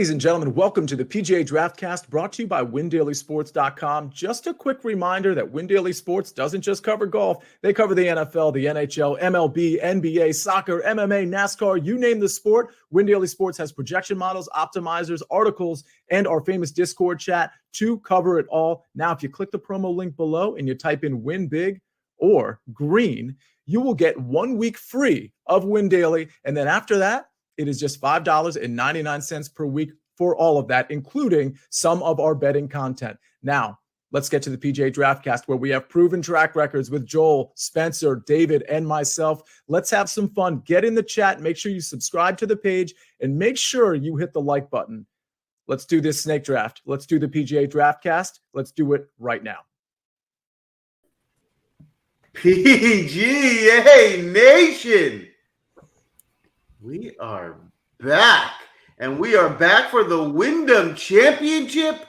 Ladies and gentlemen, welcome to the PGA Draft Cast, brought to you by WinDailySports.com. Just a quick reminder that Win Daily Sports doesn't just cover golf. They cover the NFL, the NHL, MLB, NBA, soccer, MMA, NASCAR, you name the sport. Win Daily Sports has projection models, optimizers, articles, and our famous Discord chat to cover it all. Now, if you click the promo link below and you type in Win Big or Green, you will get 1 week free of Win Daily. And then after that, it is just $5.99 per week for all of that, including some of our betting content. Now, let's get to the PGA Draft Cast, where we have proven track records with Joel, Spencer, David, and myself. Let's have some fun. Get in the chat. Make sure you subscribe to the page, and make sure you hit the like button. Let's do this snake draft. Let's do the PGA Draft Cast. Let's do it right now. PGA Nation! We are back, and we are back for the Wyndham Championship.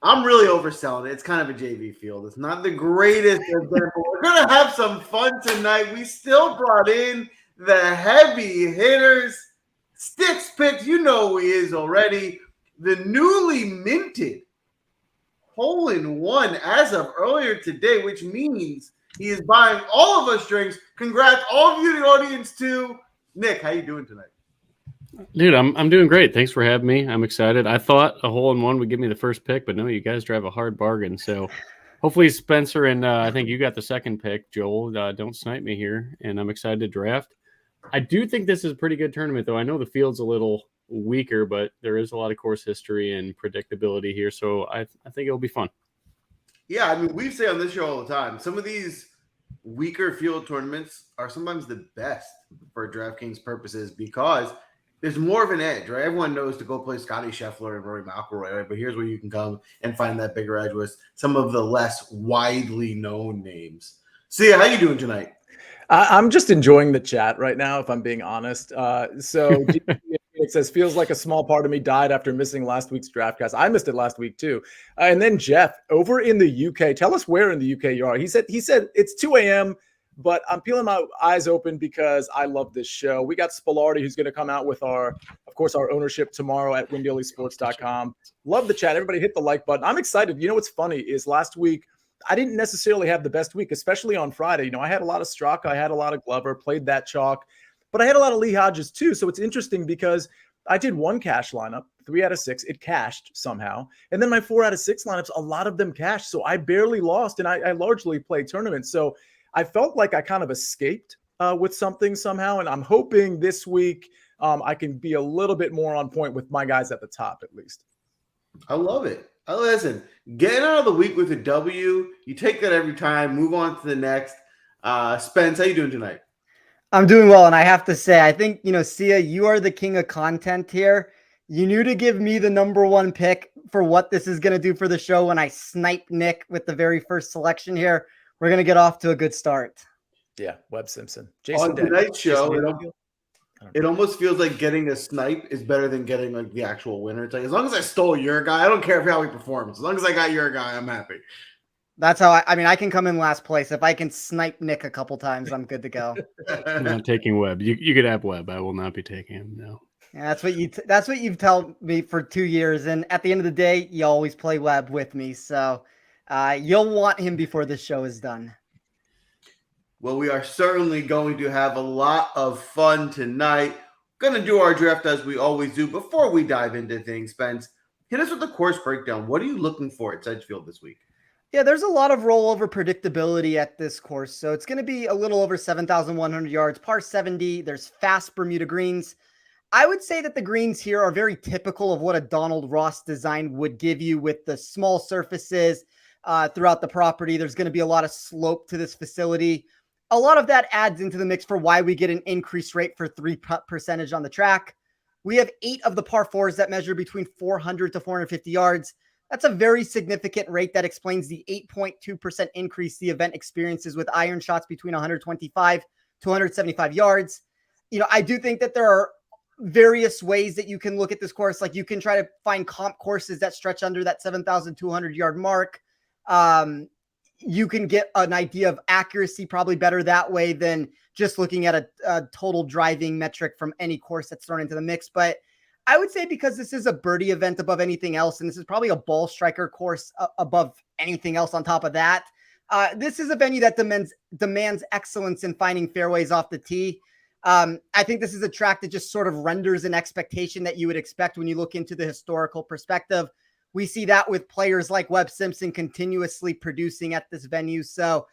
I'm really overselling it. It's kind of a JV field. It's not the greatest event, but we're going to have some fun tonight. We still brought in the heavy hitters. Sticks picks, you know who he is already. The newly minted hole-in-one as of earlier today, which means he is buying all of us drinks. Congrats, all of you in the audience, too. Nick, how you doing tonight? Dude, I'm doing great. Thanks for having me. I'm excited. I thought a hole-in-one would give me the first pick, but no, you guys drive a hard bargain. So hopefully Spencer and I think you got the second pick, Joel. Don't snipe me here, and I'm excited to draft. I do think this is a pretty good tournament, though. I know the field's a little weaker, but there is a lot of course history and predictability here, so I think it'll be fun. Yeah, I mean, we say on this show all the time, some of these weaker field tournaments are sometimes the best for DraftKings purposes because there's more of an edge, right? Everyone knows to go play Scotty Scheffler and Rory McIlroy, right? But here's where you can come and find that bigger edge with some of the less widely known names. Sia, how you doing tonight? I'm just enjoying the chat right now, if I'm being honest. So it says, feels like a small part of me died after missing last week's DraftCast. I missed it last week too. And then Jeff, over in the UK, tell us where in the UK you are. He said it's 2 a.m., but I'm peeling my eyes open because I love this show. We got Spillardi, who's going to come out with our ownership tomorrow at WinDailySports.com. Love the chat. Everybody hit the like button. I'm excited. You know what's funny is last week, I didn't necessarily have the best week, especially on Friday. You know, I had a lot of Straka, I had a lot of Glover, played that chalk, but I had a lot of Lee Hodges too. So it's interesting because I did one cash lineup, 3 out of 6. It cashed somehow. And then my 4 out of 6 lineups, a lot of them cashed. So I barely lost, and I largely played tournaments. So I felt like I kind of escaped with something somehow. And I'm hoping this week I can be a little bit more on point with my guys at the top, at least. I love it. Listen, getting out of the week with a W, you take that every time, move on to the next. Spence, how you doing tonight? I'm doing well, and I have to say, I think, Sia, you are the king of content here. You knew to give me the number one pick for what this is going to do for the show when I snipe Nick with the very first selection here. We're going to get off to a good start. Yeah, Webb Simpson. Jason on tonight's show, it almost feels like getting a snipe is better than getting like the actual winner. It's like, as long as I stole your guy, I don't care how he performs. As long as I got your guy, I'm happy. That's how I can come in last place. If I can snipe Nick a couple times, I'm good to go. I'm not taking Webb. You could have Webb. I will not be taking him. No. Yeah, that's what you've told me for 2 years. And at the end of the day, you always play Webb with me. So you'll want him before this show is done. Well, we are certainly going to have a lot of fun tonight. Going to do our draft as we always do. Before we dive into things, Spence, hit us with the course breakdown. What are you looking for at Sedgefield this week? Yeah, there's a lot of rollover predictability at this course. So it's going to be a little over 7,100 yards, par 70. There's fast Bermuda greens. I would say that the greens here are very typical of what a Donald Ross design would give you with the small surfaces throughout the property. There's going to be a lot of slope to this facility. A lot of that adds into the mix for why we get an increased rate for 3-putt percentage on the track. We have 8 of the par 4s that measure between 400 to 450 yards. That's a very significant rate that explains the 8.2% increase the event experiences with iron shots between 125 to 175 yards. I do think that there are various ways that you can look at this course. Like you can try to find comp courses that stretch under that 7,200 yard mark. You can get an idea of accuracy probably better that way than just looking at a total driving metric from any course that's thrown into the mix. But I would say because this is a birdie event above anything else, and this is probably a ball striker course above anything else on top of that. This is a venue that demands excellence in finding fairways off the tee. I think this is a track that just sort of renders an expectation that you would expect when you look into the historical perspective. We see that with players like Webb Simpson continuously producing at this venue. So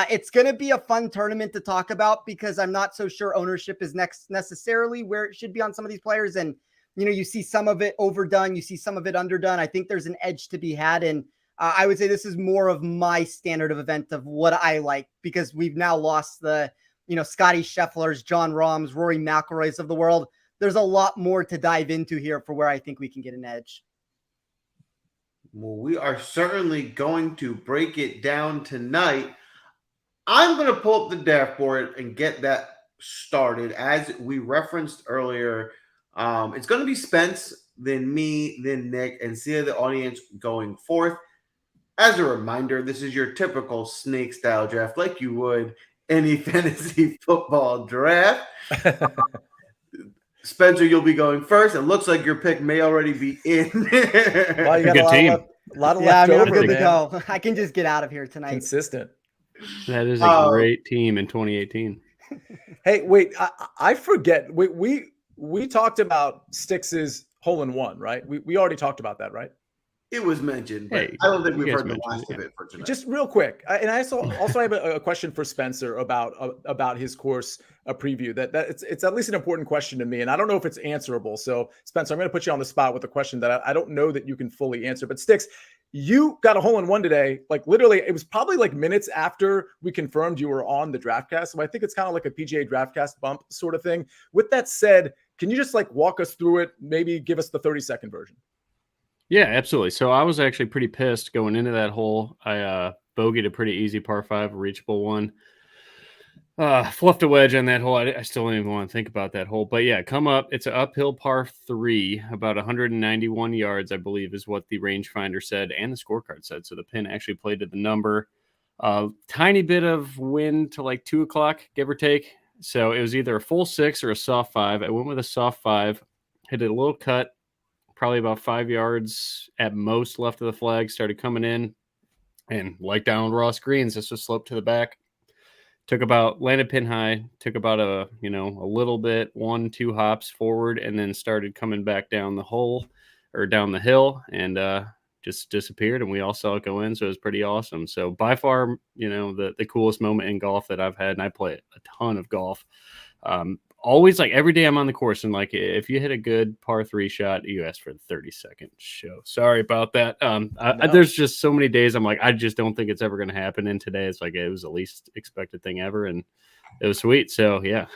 it's going to be a fun tournament to talk about because I'm not so sure ownership is necessarily where it should be on some of these players. And, you see some of it overdone, you see some of it underdone. I think there's an edge to be had. And I would say this is more of my standard of event of what I like, because we've now lost the, Scotty Schefflers, John Rahms, Rory McIlroys of the world. There's a lot more to dive into here for where I think we can get an edge. Well, we are certainly going to break it down tonight. I'm going to pull up the draft board and get that started. As we referenced earlier, it's going to be Spence, then me, then Nick, and see the audience going forth. As a reminder, this is your typical snake-style draft, like you would any fantasy football draft. Spencer, you'll be going first. It looks like your pick may already be in. Well, you got Good team. a lot of Yeah, left over, I'm good to man. go. I can just get out of here tonight. Consistent. That is a great team in 2018. Hey, wait, I forget. We talked about Styx's hole-in-one, right? We already talked about that, right? It was mentioned, but Hey, I don't think we've you guys heard the mentioned last it, of yeah. it for tonight. Just real quick, and I also have a question for Spencer about his course preview. That it's at least an important question to me, and I don't know if it's answerable. So, Spencer, I'm going to put you on the spot with a question that I don't know that you can fully answer. But Styx, you got a hole-in-one today. Like literally, it was probably like minutes after we confirmed you were on the DraftCast. So I think it's kind of like a PGA DraftCast bump sort of thing. With that said, can you just like walk us through it? Maybe give us the 30-second version. Yeah, absolutely. So I was actually pretty pissed going into that hole. I bogeyed a pretty easy par 5, a reachable one. Fluffed a wedge on that hole. I still don't even want to think about that hole. But yeah, come up. It's an uphill par 3, about 191 yards, I believe, is what the rangefinder said and the scorecard said. So the pin actually played to the number. Tiny bit of wind to like 2 o'clock, give or take. So it was either a full 6 or a soft 5. I went with a soft 5, hit a little cut, probably about 5 yards at most left of the flag, started coming in, and like down Ross Greens, this was sloped to the back. Landed pin high, took about a little bit, 1-2 hops forward, and then started coming back down the hole or down the hill, and just disappeared, and we all saw it go in. So it was pretty awesome. So by far, the coolest moment in golf that I've had, and I play a ton of golf. Always, like, every day I'm on the course, and like if you hit a good par 3 shot, you ask for the 30-second show. Sorry about that. There's just so many days I'm like, I just don't think it's ever going to happen. And today it's like it was the least expected thing ever, and it was sweet. So yeah.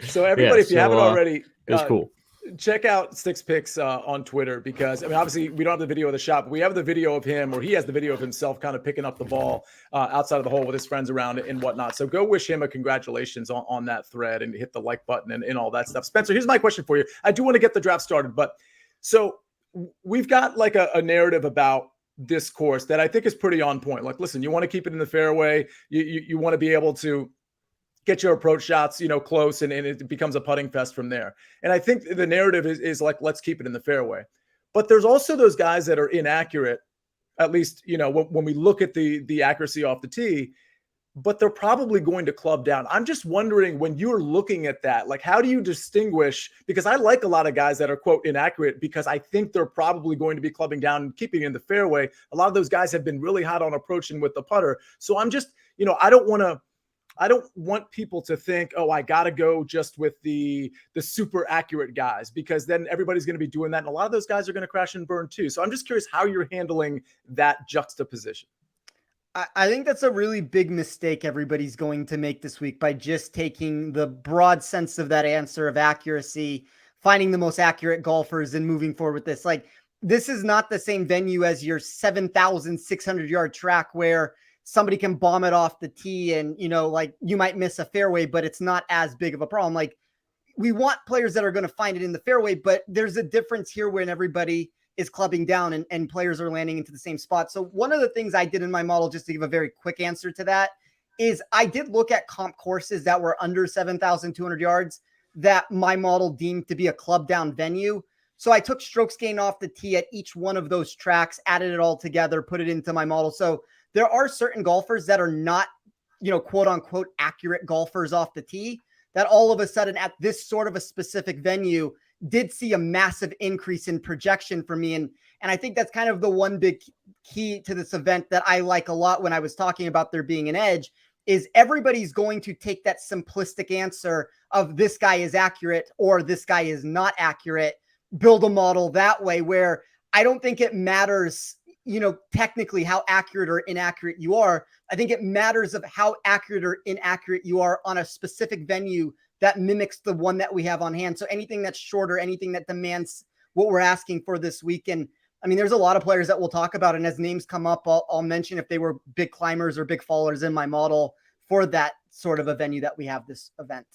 So everybody, if you haven't already, it was cool. Check out Styx Picks on Twitter, because obviously we don't have the video of the shot, but we have the video of him, or he has the video of himself kind of picking up the ball outside of the hole with his friends around it and whatnot. So go wish him a congratulations on that thread and hit the like button and all that stuff. Spencer, here's my question for you. I do want to get the draft started, but so we've got like a narrative about this course that I think is pretty on point. Like, listen, you want to keep it in the fairway. You want to be able to get your approach shots, close, and it becomes a putting fest from there. And I think the narrative is like, let's keep it in the fairway. But there's also those guys that are inaccurate, at least, when we look at the accuracy off the tee, but they're probably going to club down. I'm just wondering, when you're looking at that, like, how do you distinguish? Because I like a lot of guys that are, quote, inaccurate, because I think they're probably going to be clubbing down and keeping it in the fairway. A lot of those guys have been really hot on approaching with the putter. So I'm just, I don't want people to think, oh, I got to go just with the super accurate guys, because then everybody's going to be doing that. And a lot of those guys are going to crash and burn too. So I'm just curious how you're handling that juxtaposition. I think that's a really big mistake everybody's going to make this week by just taking the broad sense of that answer of accuracy, finding the most accurate golfers and moving forward with this. Like, this is not the same venue as your 7,600 yard track where somebody can bomb it off the tee and, like, you might miss a fairway, but it's not as big of a problem. Like, we want players that are going to find it in the fairway, but there's a difference here when everybody is clubbing down and players are landing into the same spot. So one of the things I did in my model, just to give a very quick answer to that, is I did look at comp courses that were under 7,200 yards. that my model deemed to be a club down venue. So I took strokes gained off the tee at each one of those tracks, added it all together, put it into my model. So there are certain golfers that are not, quote unquote, accurate golfers off the tee that all of a sudden at this sort of a specific venue did see a massive increase in projection for me. And I think that's kind of the one big key to this event that I like a lot when I was talking about there being an edge is everybody's going to take that simplistic answer of this guy is accurate or this guy is not accurate, build a model that way where I don't think it matters, technically how accurate or inaccurate you are. I think it matters of how accurate or inaccurate you are on a specific venue that mimics the one that we have on hand. So anything that's shorter, anything that demands what we're asking for this week. And I mean, there's a lot of players that we'll talk about. And as names come up, I'll mention if they were big climbers or big fallers in my model for that sort of a venue that we have this event.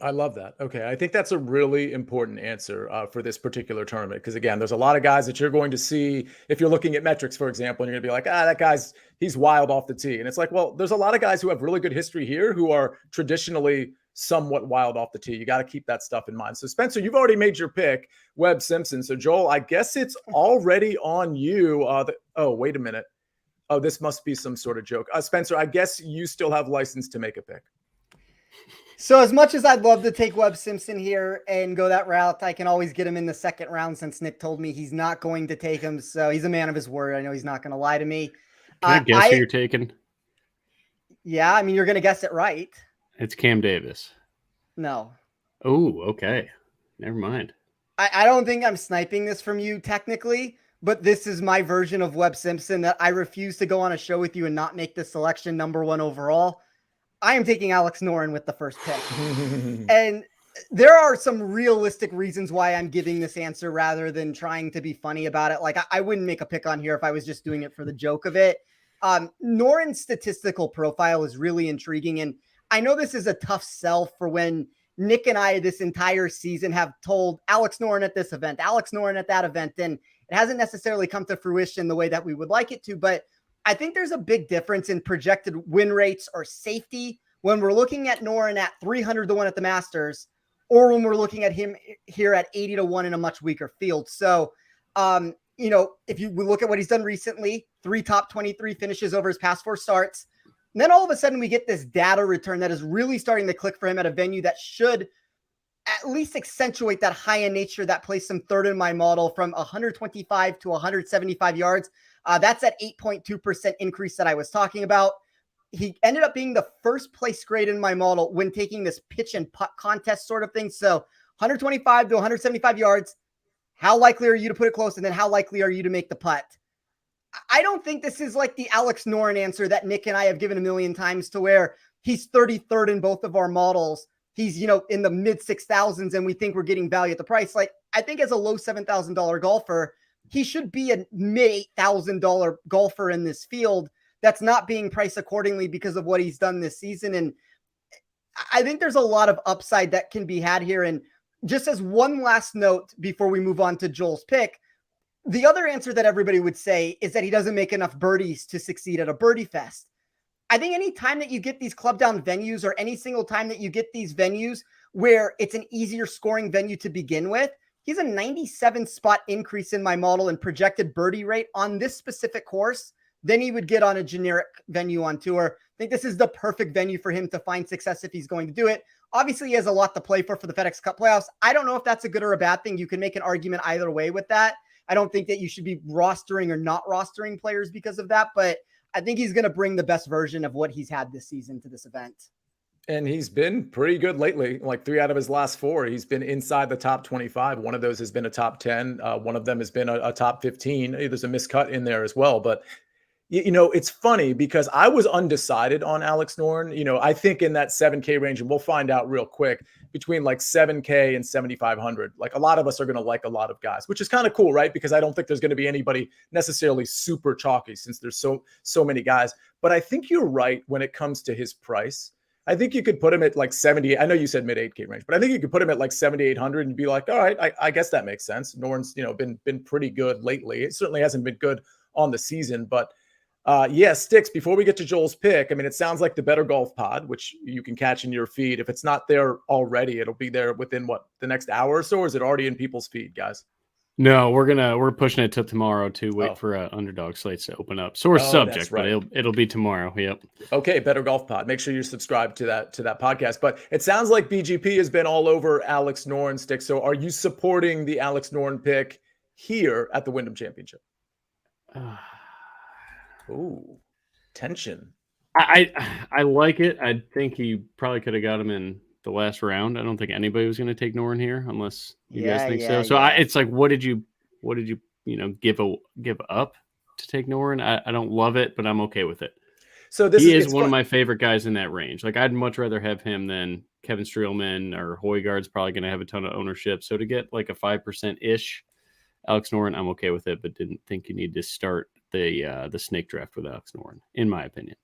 I love that. Okay. I think that's a really important answer for this particular tournament. Because again, there's a lot of guys that you're going to see if you're looking at metrics, for example, and you're going to be like, he's wild off the tee. And it's like, well, there's a lot of guys who have really good history here who are traditionally somewhat wild off the tee. You got to keep that stuff in mind. So Spencer, you've already made your pick, Webb Simpson. So Joel, I guess it's already on you. Oh, wait a minute. Oh, this must be some sort of joke. Spencer, I guess you still have license to make a pick. So as much as I'd love to take Webb Simpson here and go that route, I can always get him in the second round since Nick told me he's not going to take him. So he's a man of his word. I know he's not going to lie to me. Can I guess who you're taking? Yeah, I mean, you're going to guess it right. It's Cam Davis. No. Oh, okay. Never mind. I don't think I'm sniping this from you technically, but this is my version of Webb Simpson that I refuse to go on a show with you and not make the selection number one overall. I am taking Alex Noren with the first pick. And there are some realistic reasons why I'm giving this answer rather than trying to be funny about it. Like I wouldn't make a pick on here if I was just doing it for the joke of it. Noren's statistical profile is really intriguing. And I know this is a tough sell for when Nick and I this entire season have told Alex Noren at this event, Alex Noren at that event. And it hasn't necessarily come to fruition the way that we would like it to, but I think there's a big difference in projected win rates or safety when we're looking at Noren at 300 to 1 at the Masters, or when we're looking at him here at 80 to 1 in a much weaker field. So, if we look at what he's done recently, 3 top 23 finishes over his past 4 starts. And then all of a sudden we get this data return that is really starting to click for him at a venue that should at least accentuate that high in nature that placed him third in my model from 125 to 175 yards. That's that 8.2% increase that I was talking about. He ended up being the first place grade in my model when taking this pitch and putt contest sort of thing. So 125 to 175 yards. How likely are you to put it close? And then how likely are you to make the putt? I don't think this is like the Alex Noren answer that Nick and I have given a million times to where he's 33rd in both of our models. He's, in the mid 6,000s and we think we're getting value at the price. Like I think as a low $7,000 golfer, he should be a mid $8,000 golfer in this field that's not being priced accordingly because of what he's done this season. And I think there's a lot of upside that can be had here. And just as one last note before we move on to Joel's pick, the other answer that everybody would say is that he doesn't make enough birdies to succeed at a birdie fest. I think any time that you get these club down venues or any single time that you get these venues where it's an easier scoring venue to begin with, he's a 97 spot increase in my model and projected birdie rate on this specific course than he would get on a generic venue on tour. I think this is the perfect venue for him to find success if he's going to do it. Obviously, he has a lot to play for the FedEx Cup playoffs. I don't know if that's a good or a bad thing. You can make an argument either way with that. I don't think that you should be rostering or not rostering players because of that, but I think he's going to bring the best version of what he's had this season to this event. And he's been pretty good lately. Like 3 out of his last 4, he's been inside the top 25. One of those has been a top 10. One of them has been a top 15. There's a miscut in there as well. But, it's funny because I was undecided on Alex Noren. I think in that 7K range, and we'll find out real quick, between like 7K and 7,500. Like a lot of us are going to like a lot of guys, which is kind of cool, right? Because I don't think there's going to be anybody necessarily super chalky since there's so many guys. But I think you're right when it comes to his price. I think you could put him at like 70. I know you said mid 8K range, but I think you could put him at like 7,800 and be like, all right, I guess that makes sense. Noren's, been pretty good lately. It certainly hasn't been good on the season, but Yeah, Sticks, before we get to Joel's pick, I mean, it sounds like the Better Golf Pod, which you can catch in your feed. If it's not there already, it'll be there within the next hour or so, or is it already in people's feed, guys? No, we're pushing it to tomorrow to wait for underdog slates to open up. So we're subject, right. But it'll be tomorrow. Yep. Okay, Better Golf Pod. Make sure you're subscribed to that podcast. But it sounds like BGP has been all over Alex Noren, Sticks. So are you supporting the Alex Noren pick here at the Wyndham Championship? Ooh, tension. I like it. I think he probably could have got him in the last round. I don't think anybody was going to take Noren here unless you guys think so. So it's like, what did you give up to take Noren? I don't love it, but I'm okay with it. So he is one of my favorite guys in that range. Like, I'd much rather have him than Kevin Streelman, or Højgaard's probably going to have a ton of ownership. So to get like a 5% ish Alex Noren, I'm okay with it, but didn't think you need to start the snake draft with Alex Noren, in my opinion.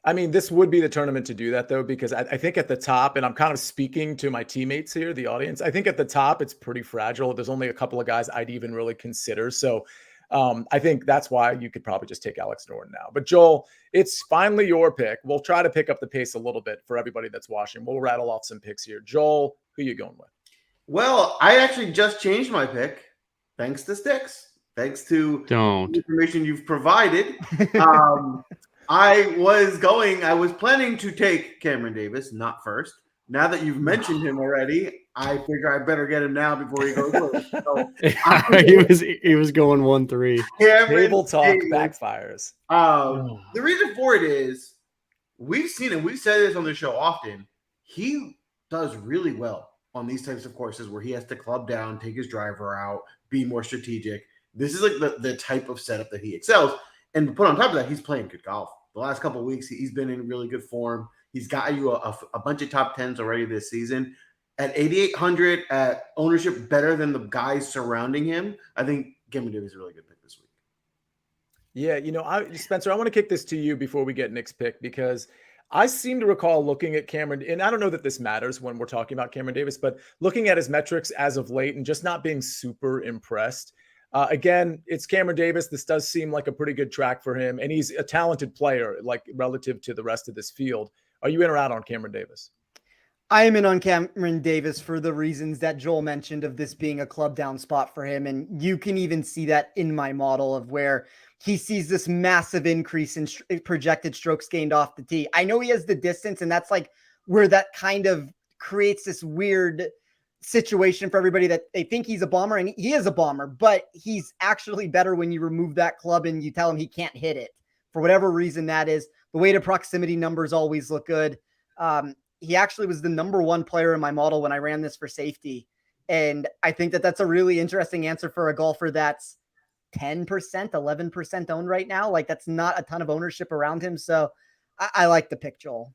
I mean, this would be the tournament to do that, though, because I think at the top, and I'm kind of speaking to my teammates here, the audience, I think at the top, it's pretty fragile. There's only a couple of guys I'd even really consider. So I think that's why you could probably just take Alex Noren now. But Joel, it's finally your pick. We'll try to pick up the pace a little bit for everybody that's watching. We'll rattle off some picks here. Joel, who are you going with? Well, I actually just changed my pick, thanks to Sticks. Thanks to the information you've provided. I was planning to take Cameron Davis, not first. Now that you've mentioned him already, I figure I better get him now before he goes first. So, he was going 1-3. Table talk backfires. The reason for it is we've seen it. We've said this on the show often. He does really well on these types of courses where he has to club down, take his driver out, be more strategic. This is like the type of setup that he excels. And to put on top of that, he's playing good golf. The last couple of weeks, he's been in really good form. He's got you a bunch of top 10s already this season. At 8,800 at ownership, better than the guys surrounding him, I think Cameron Davis is a really good pick this week. Yeah, Spencer, I want to kick this to you before we get Nick's pick, because I seem to recall looking at Cameron, and I don't know that this matters when we're talking about Cameron Davis, but looking at his metrics as of late and just not being super impressed. Again, it's Cameron Davis. This does seem like a pretty good track for him, and he's a talented player, like relative to the rest of this field. Are you in or out on Cameron Davis? I am in on Cameron Davis for the reasons that Joel mentioned of this being a club down spot for him. And you can even see that in my model of where he sees this massive increase in projected strokes gained off the tee. I know he has the distance, and that's like where that kind of creates this weird situation for everybody that they think he's a bomber, and he is a bomber, but he's actually better when you remove that club and you tell him he can't hit it for whatever reason that is. The weighted proximity numbers always look good. He actually was the number one player in my model when I ran this for safety. And I think that that's a really interesting answer for a golfer that's 10%, 11% owned right now. Like, that's not a ton of ownership around him. So I like the pick, Joel.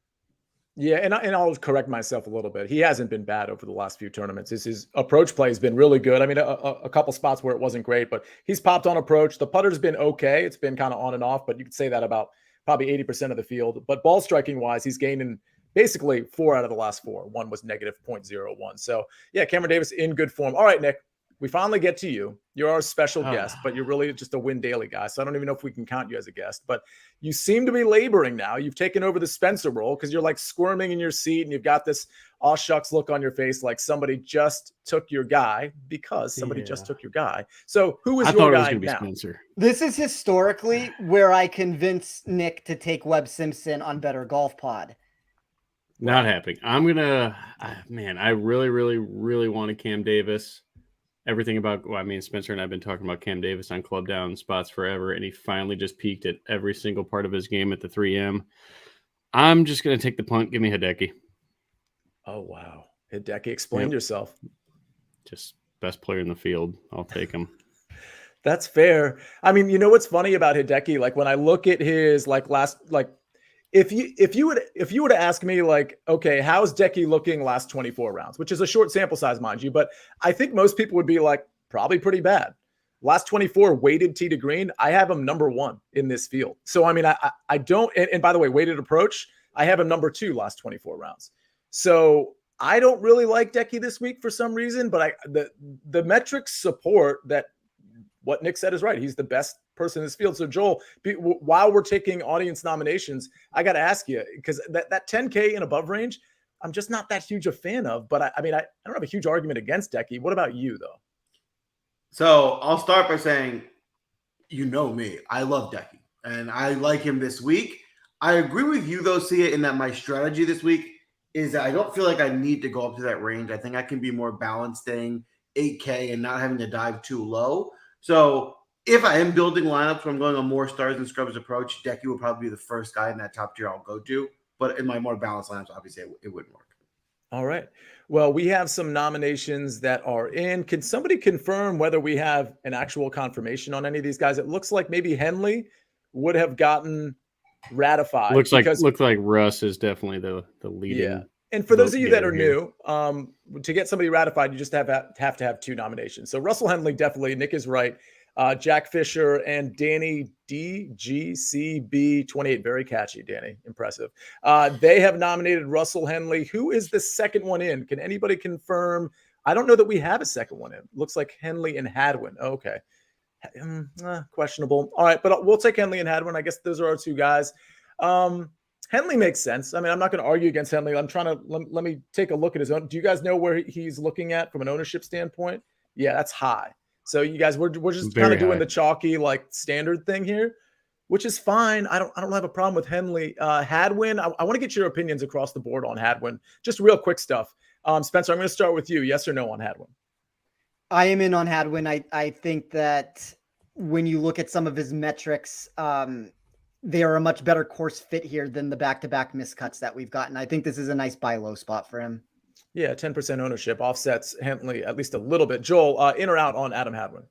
Yeah, and I'll correct myself a little bit. He hasn't been bad over the last few tournaments. His approach play has been really good. I mean, a couple spots where it wasn't great, but he's popped on approach. The putter's been okay. It's been kind of on and off, but you could say that about probably 80% of the field. But ball striking wise, he's gaining basically 4 out of the last 4. One was negative 0.01. So yeah, Cameron Davis in good form. All right, Nick, we finally get to you. You're our special guest, but you're really just a Win Daily guy. So I don't even know if we can count you as a guest, but you seem to be laboring now. You've taken over the Spencer role because you're like squirming in your seat and you've got this aw shucks look on your face like somebody just took your guy because somebody just took your guy. So who is your guy now? Spencer. This is historically where I convinced Nick to take Webb Simpson on Better Golf Pod. Not happening. I'm going to, I really, really, really wanted Cam Davis. Everything about, Spencer and I have been talking about Cam Davis on club down spots forever, and he finally just peaked at every single part of his game at the 3M. I'm just going to take the punt. Give me Hideki. Oh, wow. Hideki, explain yourself. Just best player in the field. I'll take him. That's fair. I mean, you know what's funny about Hideki? Like, when I look at his if you were to ask me, like, okay, how's Decky looking last 24 rounds, which is a short sample size, mind you, but I think most people would be like, probably pretty bad. Last 24 weighted tee to green, I have him number 1 in this field. So, I mean, I don't, and by the way, weighted approach, I have him number 2 last 24 rounds. So I don't really like Decky this week for some reason, but the metrics support that what Nick said is right. He's the best person in this field. So Joel, while we're taking audience nominations, I got to ask you, because that 10K and above range, I'm just not that huge a fan of. But I don't have a huge argument against Decky. What about you, though? So I'll start by saying, you know me, I love Decky, and I like him this week. I agree with you, though, Sia, in that my strategy this week is that I don't feel like I need to go up to that range. I think I can be more balanced, staying 8K and not having to dive too low. So if I am building lineups where I'm going a more stars and scrubs approach, Decky would probably be the first guy in that top tier I'll go to. But in my more balanced lineups, obviously, it wouldn't work. All right. Well, we have some nominations that are in. Can somebody confirm whether we have an actual confirmation on any of these guys? It looks like maybe Henley would have gotten ratified. Looks like Russ is definitely the leading. Yeah. And for those of you that are new, to get somebody ratified, you just have to have two nominations. So Russell Henley, definitely. Nick is right. Jack Fisher and Danny DGCB28. Very catchy, Danny. Impressive. They have nominated Russell Henley. Who is the second one in? Can anybody confirm? I don't know that we have a second one in. Looks like Henley and Hadwin. Okay. Questionable. All right, but we'll take Henley and Hadwin. I guess those are our two guys. Henley makes sense. I mean, I'm not going to argue against Henley. I'm trying to let me take a look at his own. Do you guys know where he's looking at from an ownership standpoint? Yeah, that's high. So you guys, we're just kind of doing the chalky like standard thing here, which is fine. I don't have a problem with Henley. Hadwin, I want to get your opinions across the board on Hadwin. Just real quick stuff. Spencer, I'm going to start with you. Yes or no on Hadwin? I am in on Hadwin. I think that when you look at some of his metrics, they are a much better course fit here than the back-to-back miscuts that we've gotten. I think this is a nice buy low spot for him. Yeah, 10% ownership offsets Henley at least a little bit. Joel, in or out on Adam Hadwin?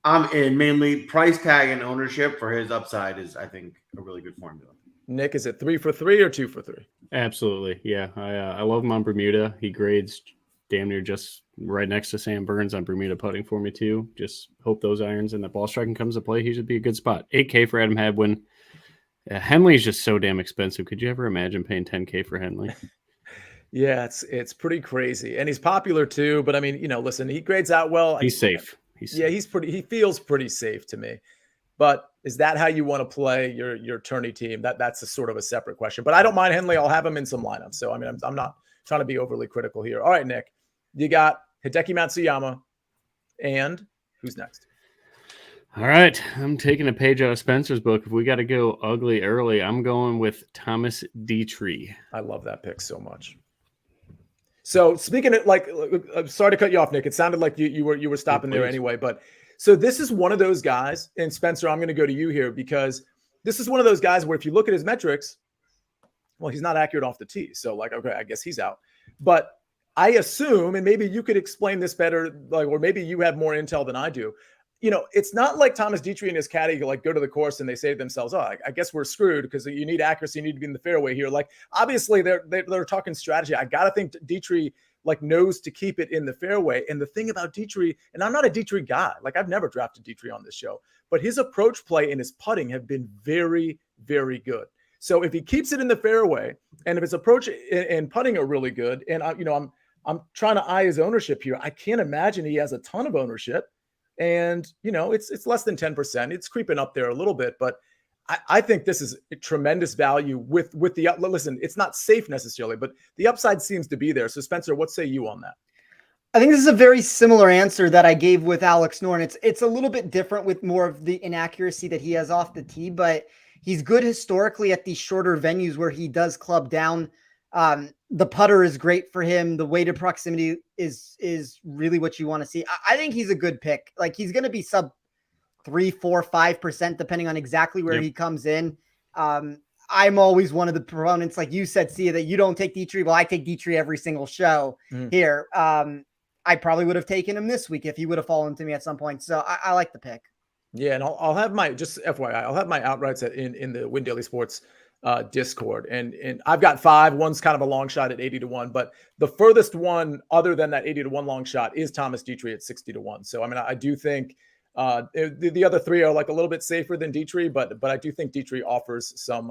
I'm in. Mainly price tag and ownership for his upside is, I think, a really good formula. Nick, is it 3 for 3 or 2 for 3? Absolutely. Yeah. I love him on Bermuda. He grades damn near just right next to Sam Burns on Bermuda putting for me too. Just hope those irons and the ball striking comes to play. He should be a good spot. 8K for Adam Hadwin. Henley is just so damn expensive. Could you ever imagine paying 10K for Henley? Yeah, it's pretty crazy, and he's popular too. But I mean, listen, he grades out well. He's safe. He feels pretty safe to me. But is that how you want to play your tourney team? That's a sort of a separate question. But I don't mind Henley. I'll have him in some lineups. So I mean, I'm not trying to be overly critical here. All right, Nick, you got Hideki Matsuyama, and who's next? All right, I'm taking a page out of Spencer's book. If we got to go ugly early, I'm going with Thomas Dietrich. I love that pick so much. So speaking of I'm sorry to cut you off, Nick. It sounded like you were stopping there anyway. But so this is one of those guys, and Spencer, I'm going to go to you here because this is one of those guys where if you look at his metrics, well, he's not accurate off the tee. So okay, I guess he's out. But I assume, and maybe you could explain this better, or maybe you have more intel than I do. It's not like Thomas Dietrich and his caddy go to the course and they say to themselves, "Oh, I guess we're screwed because you need accuracy, you need to be in the fairway here." Obviously they're talking strategy. I gotta think Dietrich knows to keep it in the fairway. And the thing about Dietrich, and I'm not a Dietrich guy, I've never drafted Dietrich on this show, but his approach play and his putting have been very, very good. So if he keeps it in the fairway, and if his approach and putting are really good, and I'm trying to eye his ownership here. I can't imagine he has a ton of ownership. And, it's less than 10%. It's creeping up there a little bit, but I think this is a tremendous value with the listen, it's not safe necessarily, but the upside seems to be there. So Spencer, what say you on that? I think this is a very similar answer that I gave with Alex Norton. It's a little bit different with more of the inaccuracy that he has off the tee, but he's good historically at these shorter venues where he does club down. The putter is great for him. The weighted proximity is really what you want to see. I think he's a good pick. He's going to be sub 3, 4, 5%, depending on exactly where he comes in. I'm always one of the proponents, like you said, Sia, that you don't take Dietrich. Well, I take Dietrich every single show here. I probably would have taken him this week if he would have fallen to me at some point. So I like the pick. Yeah. And I'll have my, just FYI, I'll have my outrights in the Win Daily Sports Discord. And I've got 5. One's kind of a long shot at 80-1, but the furthest one other than that 80-1 long shot is Thomas Dietrich at 60-1. So, I mean, I do think the other 3 are a little bit safer than Dietrich, but I do think Dietrich offers some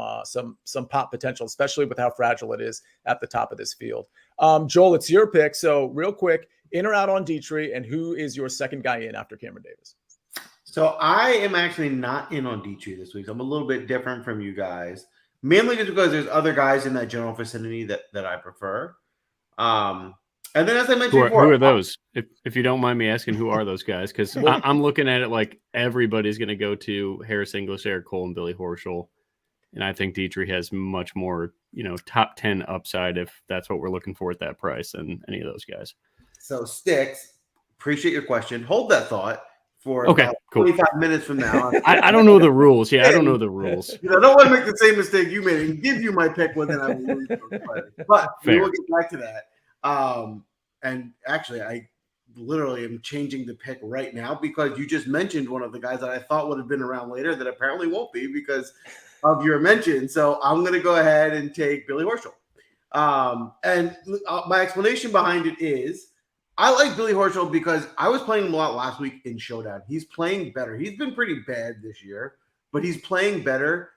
pop potential, especially with how fragile it is at the top of this field. Joel, it's your pick. So real quick, in or out on Dietrich, and who is your second guy in after Cameron Davis? So I am actually not in on Dietrich this week. So I'm a little bit different from you guys, mainly just because there's other guys in that general vicinity that I prefer. And then, as I mentioned before, who are those? If you don't mind me asking, who are those guys? Because I'm looking at it like everybody's going to go to Harris English, Eric Cole, and Billy Horschel. And I think Dietrich has much more, top 10 upside if that's what we're looking for at that price than any of those guys. So, Sticks, appreciate your question. Hold that thought for about 25 minutes from now. I don't know the rules. Yeah, I don't know the rules. I don't want to make the same mistake you made and give you my pick when then I will lose. But we will get back to that. And actually, I literally am changing the pick right now because you just mentioned one of the guys that I thought would have been around later that apparently won't be because of your mention. So I'm going to go ahead and take Billy Horschel. And my explanation behind it is I like Billy Horschel because I was playing him a lot last week in Showdown. He's playing better. He's been pretty bad this year, but he's playing better.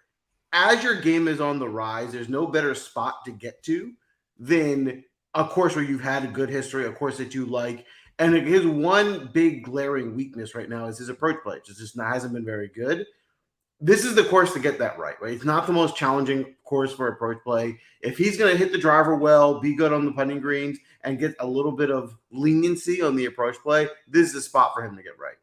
As your game is on the rise, there's no better spot to get to than a course where you've had a good history, a course that you like. And his one big glaring weakness right now is his approach play. It just hasn't been very good. This is the course to get that right? It's not the most challenging course for approach play. If he's going to hit the driver well, be good on the putting greens, and get a little bit of leniency on the approach play, this is the spot for him to get right.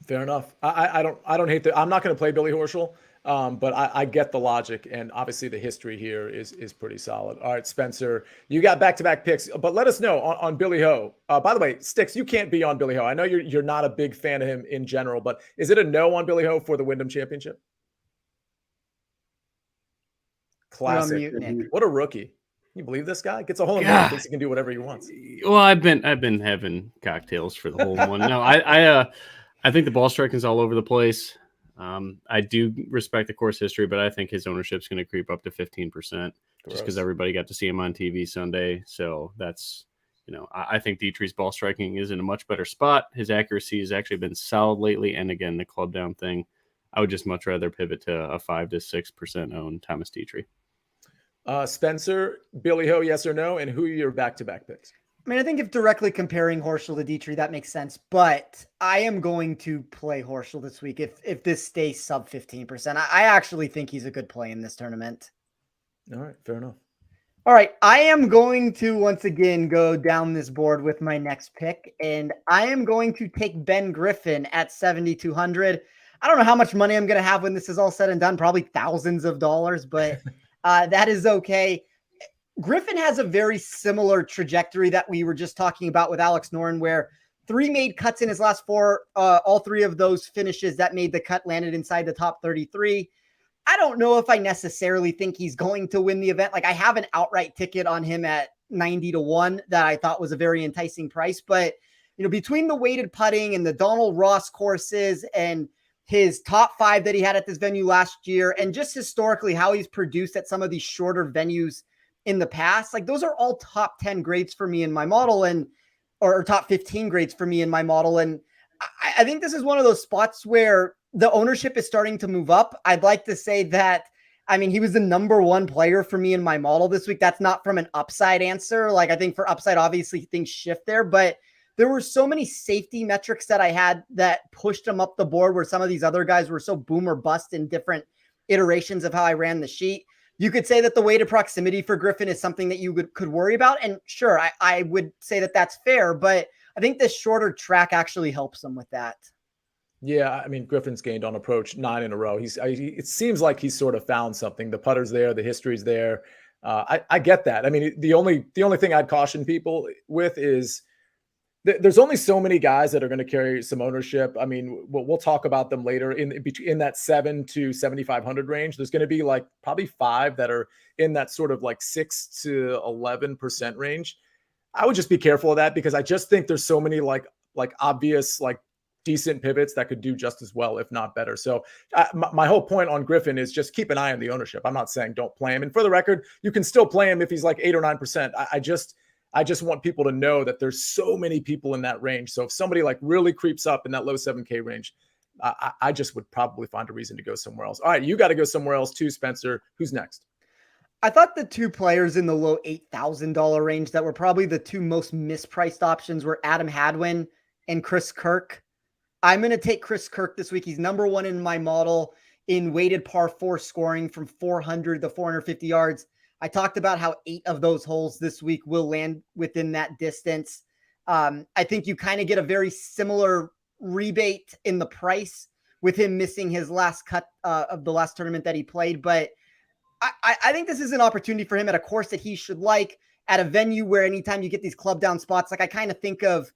Fair enough. I don't hate that. I'm not going to play Billy Horschel. But I get the logic, and obviously the history here is pretty solid. All right, Spencer, you got back-to-back picks, but let us know on Billy Ho. By the way, Sticks, you can't be on Billy Ho. I know you're not a big fan of him in general, but is it a no on Billy Ho for the Wyndham Championship? Classic. What a rookie. Can you believe this guy? Gets a hole in one, thinks he can do whatever he wants. Well, I've been having cocktails for the whole one. No, I think the ball striking is all over the place. I do respect the course history, but I think his ownership is going to creep up to 15% just because everybody got to see him on TV Sunday. So that's, I think Dietrich's ball striking is in a much better spot. His accuracy has actually been solid lately. And again, the club down thing, I would just much rather pivot to a 5 to 6% owned Thomas Dietrich. Spencer, Billy Ho, yes or no? And who are your back-to-back picks? I mean, I think if directly comparing Horschel to Dietrich, that makes sense. But I am going to play Horschel this week if this stays sub 15%. I actually think he's a good play in this tournament. All right, fair enough. All right, I am going to once again go down this board with my next pick, and I am going to take Ben Griffin at 7,200. I don't know how much money I'm going to have when this is all said and done, probably thousands of dollars, but that is okay. Griffin has a very similar trajectory that we were just talking about with Alex Noren, where 3 made cuts in his last 4. All 3 of those finishes that made the cut landed inside the top 33. I don't know if I necessarily think he's going to win the event. Like, I have an outright ticket on him at 90-1 that I thought was a very enticing price. But, between the weighted putting and the Donald Ross courses and his top 5 that he had at this venue last year, and just historically how he's produced at some of these shorter venues in the past, like those are all top 10 grades for me in my model or top 15 grades for me in my model. And I think this is one of those spots where the ownership is starting to move up. I'd like to say that, he was the number 1 player for me in my model this week. That's not from an upside answer. Like, I think for upside, obviously things shift there, but there were so many safety metrics that I had that pushed him up the board where some of these other guys were so boom or bust in different iterations of how I ran the sheet. You could say that the weighted proximity for Griffin is something that you could worry about. And sure, I would say that that's fair, but I think this shorter track actually helps him with that. Yeah, Griffin's gained on approach 9 in a row. It seems like he's sort of found something. The putter's there, the history's there. I get that. The only thing I'd caution people with is there's only so many guys that are going to carry some ownership. We'll talk about them later in that 7 to 7,500 range. There's going to be probably 5 that are in that sort of 6 to 11% range. I would just be careful of that because I just think there's so many obvious decent pivots that could do just as well, if not better. So my whole point on Griffin is just keep an eye on the ownership. I'm not saying don't play him. And for the record, you can still play him if he's 8 or 9%. I just want people to know that there's so many people in that range. So if somebody really creeps up in that low 7K range, I just would probably find a reason to go somewhere else. All right, you got to go somewhere else too, Spencer. Who's next? I thought the 2 players in the low $8,000 range that were probably the 2 most mispriced options were Adam Hadwin and Chris Kirk. I'm going to take Chris Kirk this week. He's number one in my model in weighted par 4 scoring from 400 to 450 yards. I talked about how 8 of those holes this week will land within that distance. I think you kind of get a very similar rebate in the price with him missing his last cut of the last tournament that he played. But I think this is an opportunity for him at a course that he should like, at a venue where anytime you get these club down spots, like I kind of think of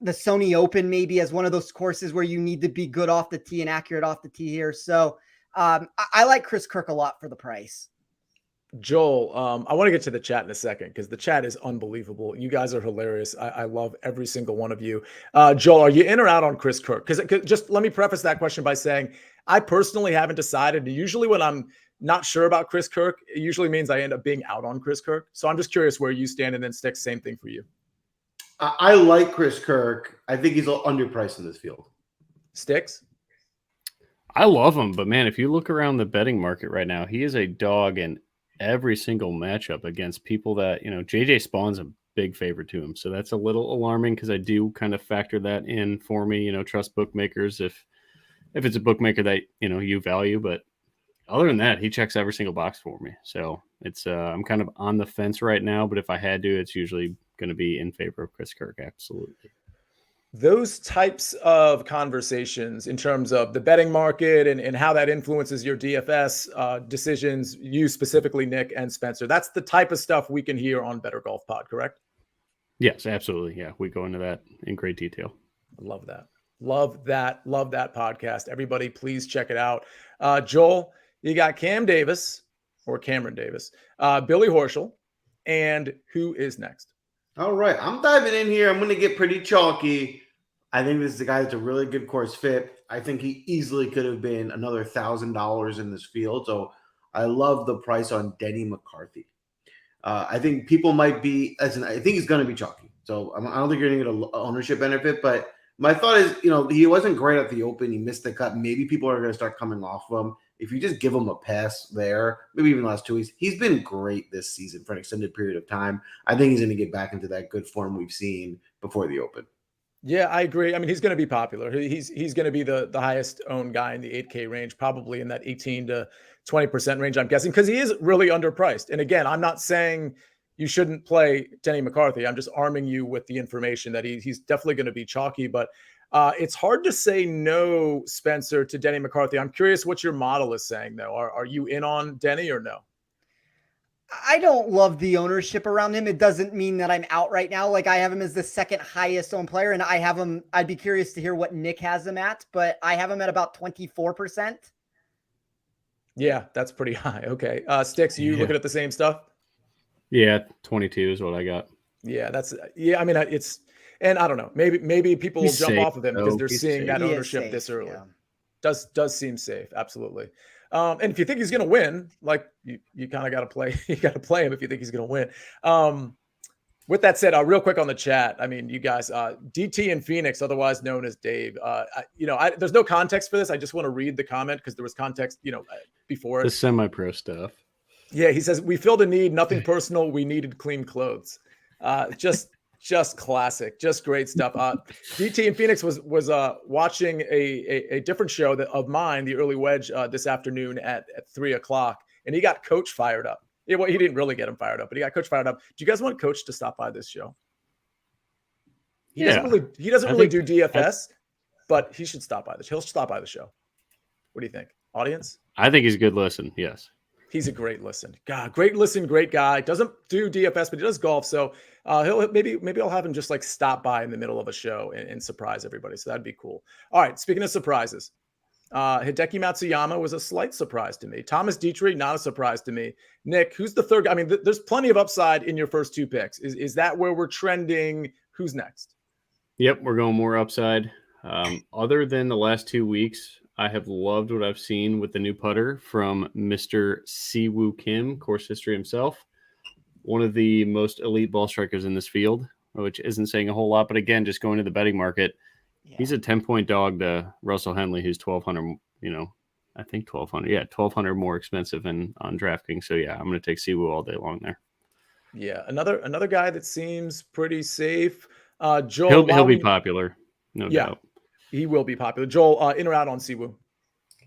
the Sony Open maybe as one of those courses where you need to be good off the tee and accurate off the tee here. So I like Chris Kirk a lot for the price. Joel, I want to get to the chat in a second because the chat is unbelievable. You guys are hilarious. I love every single one of you. Joel, are you in or out on Chris Kirk? Because just let me preface that question by saying I personally haven't decided. Usually when I'm not sure about Chris Kirk, it usually means I end up being out on Chris Kirk. So I'm just curious where you stand, and then Sticks, same thing for you. I like Chris Kirk. I think he's underpriced in this field. Sticks? I love him, but man, if you look around the betting market right now, he is a dog in every single matchup against people that, JJ Spawn's a big favorite to him. So that's a little alarming because I do kind of factor that in for me, trust bookmakers if it's a bookmaker that, you value. But other than that, he checks every single box for me. So it's I'm kind of on the fence right now, but if I had to, it's usually going to be in favor of Chris Kirk. Absolutely. Those types of conversations in terms of the betting market and how that influences your DFS decisions, you specifically, Nick and Spencer, that's the type of stuff we can hear on Better Golf Pod, correct? Yes, absolutely. Yeah, we go into that in great detail. Love that. Love that podcast. Everybody, please check it out. Joel, you got Cameron Davis, Billy Horschel, and who is next? All right, I'm diving in here. I'm going to get pretty chalky. I think this is a guy that's a really good course fit. I think he easily could have been another $1,000 in this field. So I love the price on Denny McCarthy. I think people might be, I think he's going to be chalky. So I don't think you're going to get an ownership benefit. But my thought is, he wasn't great at the Open. He missed the cut. Maybe people are going to start coming off of him. If you just give him a pass there, maybe even the last 2 weeks, he's been great this season for an extended period of time. I think he's going to get back into that good form we've seen before the Open. Yeah, I agree. I mean, he's going to be popular. He's going to be the highest owned guy in the 8K range, probably in that 18 to 20% range, I'm guessing, because he is really underpriced. And again, I'm not saying you shouldn't play Denny McCarthy. I'm just arming you with the information that he's definitely going to be chalky, but it's hard to say no, Spencer, to Denny McCarthy. I'm curious what your model is saying, though. Are you in on Denny or no? I don't love the ownership around him. It doesn't mean that I'm out right now. Like, I have him as the second highest owned player, and I have him. I'd be curious to hear what Nick has him at, but I have him at about 24%. Yeah, that's pretty high. Okay. Sticks, you looking at the same stuff? Yeah, 22 is what I got. Yeah, I mean, and I don't know. Maybe people will jump off of him because they're seeing that ownership this early. Yeah. Does seem safe, absolutely. And if you think he's going to win, like you kind of got to play. You got to play him if you think he's going to win. With that said, real quick on the chat. I mean, you guys, DT in Phoenix, otherwise known as Dave. There's no context for this. I just want to read the comment because there was context, before it. The semi-pro stuff. Yeah, he says we filled a need. Nothing personal. We needed clean clothes. Just classic, just great stuff. DT in Phoenix was watching a different show of mine, the Early Wedge, this afternoon at 3:00, and he got Coach fired up. Yeah, well, he didn't really get him fired up, but he got Coach fired up. Do you guys want Coach to stop by this show? He doesn't really do DFS, but he should stop by this. He'll stop by the show. What do you think, audience? I think he's a good listen. Yes. He's a great listen. God, great listen, great guy. Doesn't do DFS, but he does golf. So he'll maybe I'll have him just like stop by in the middle of a show and surprise everybody. So that'd be cool. All right. Speaking of surprises, Hideki Matsuyama was a slight surprise to me. Thomas Dietrich, not a surprise to me. Nick, who's the third guy? I mean, there's plenty of upside in your first two picks. Is that where we're trending? Who's next? Yep, we're going more upside. Other than the last 2 weeks, I have loved what I've seen with the new putter from Mr. Siwoo Kim, course history himself. One of the most elite ball strikers in this field, which isn't saying a whole lot. But again, just going to the betting market, he's a 10-point dog to Russell Henley, who's 1,200, I think 1,200. Yeah, 1,200 more expensive on DraftKings. So, yeah, I'm going to take Siwoo all day long there. Yeah, another guy that seems pretty safe. Joel, he'll be popular, no doubt. He will be popular. Joel, in or out on Siwoo?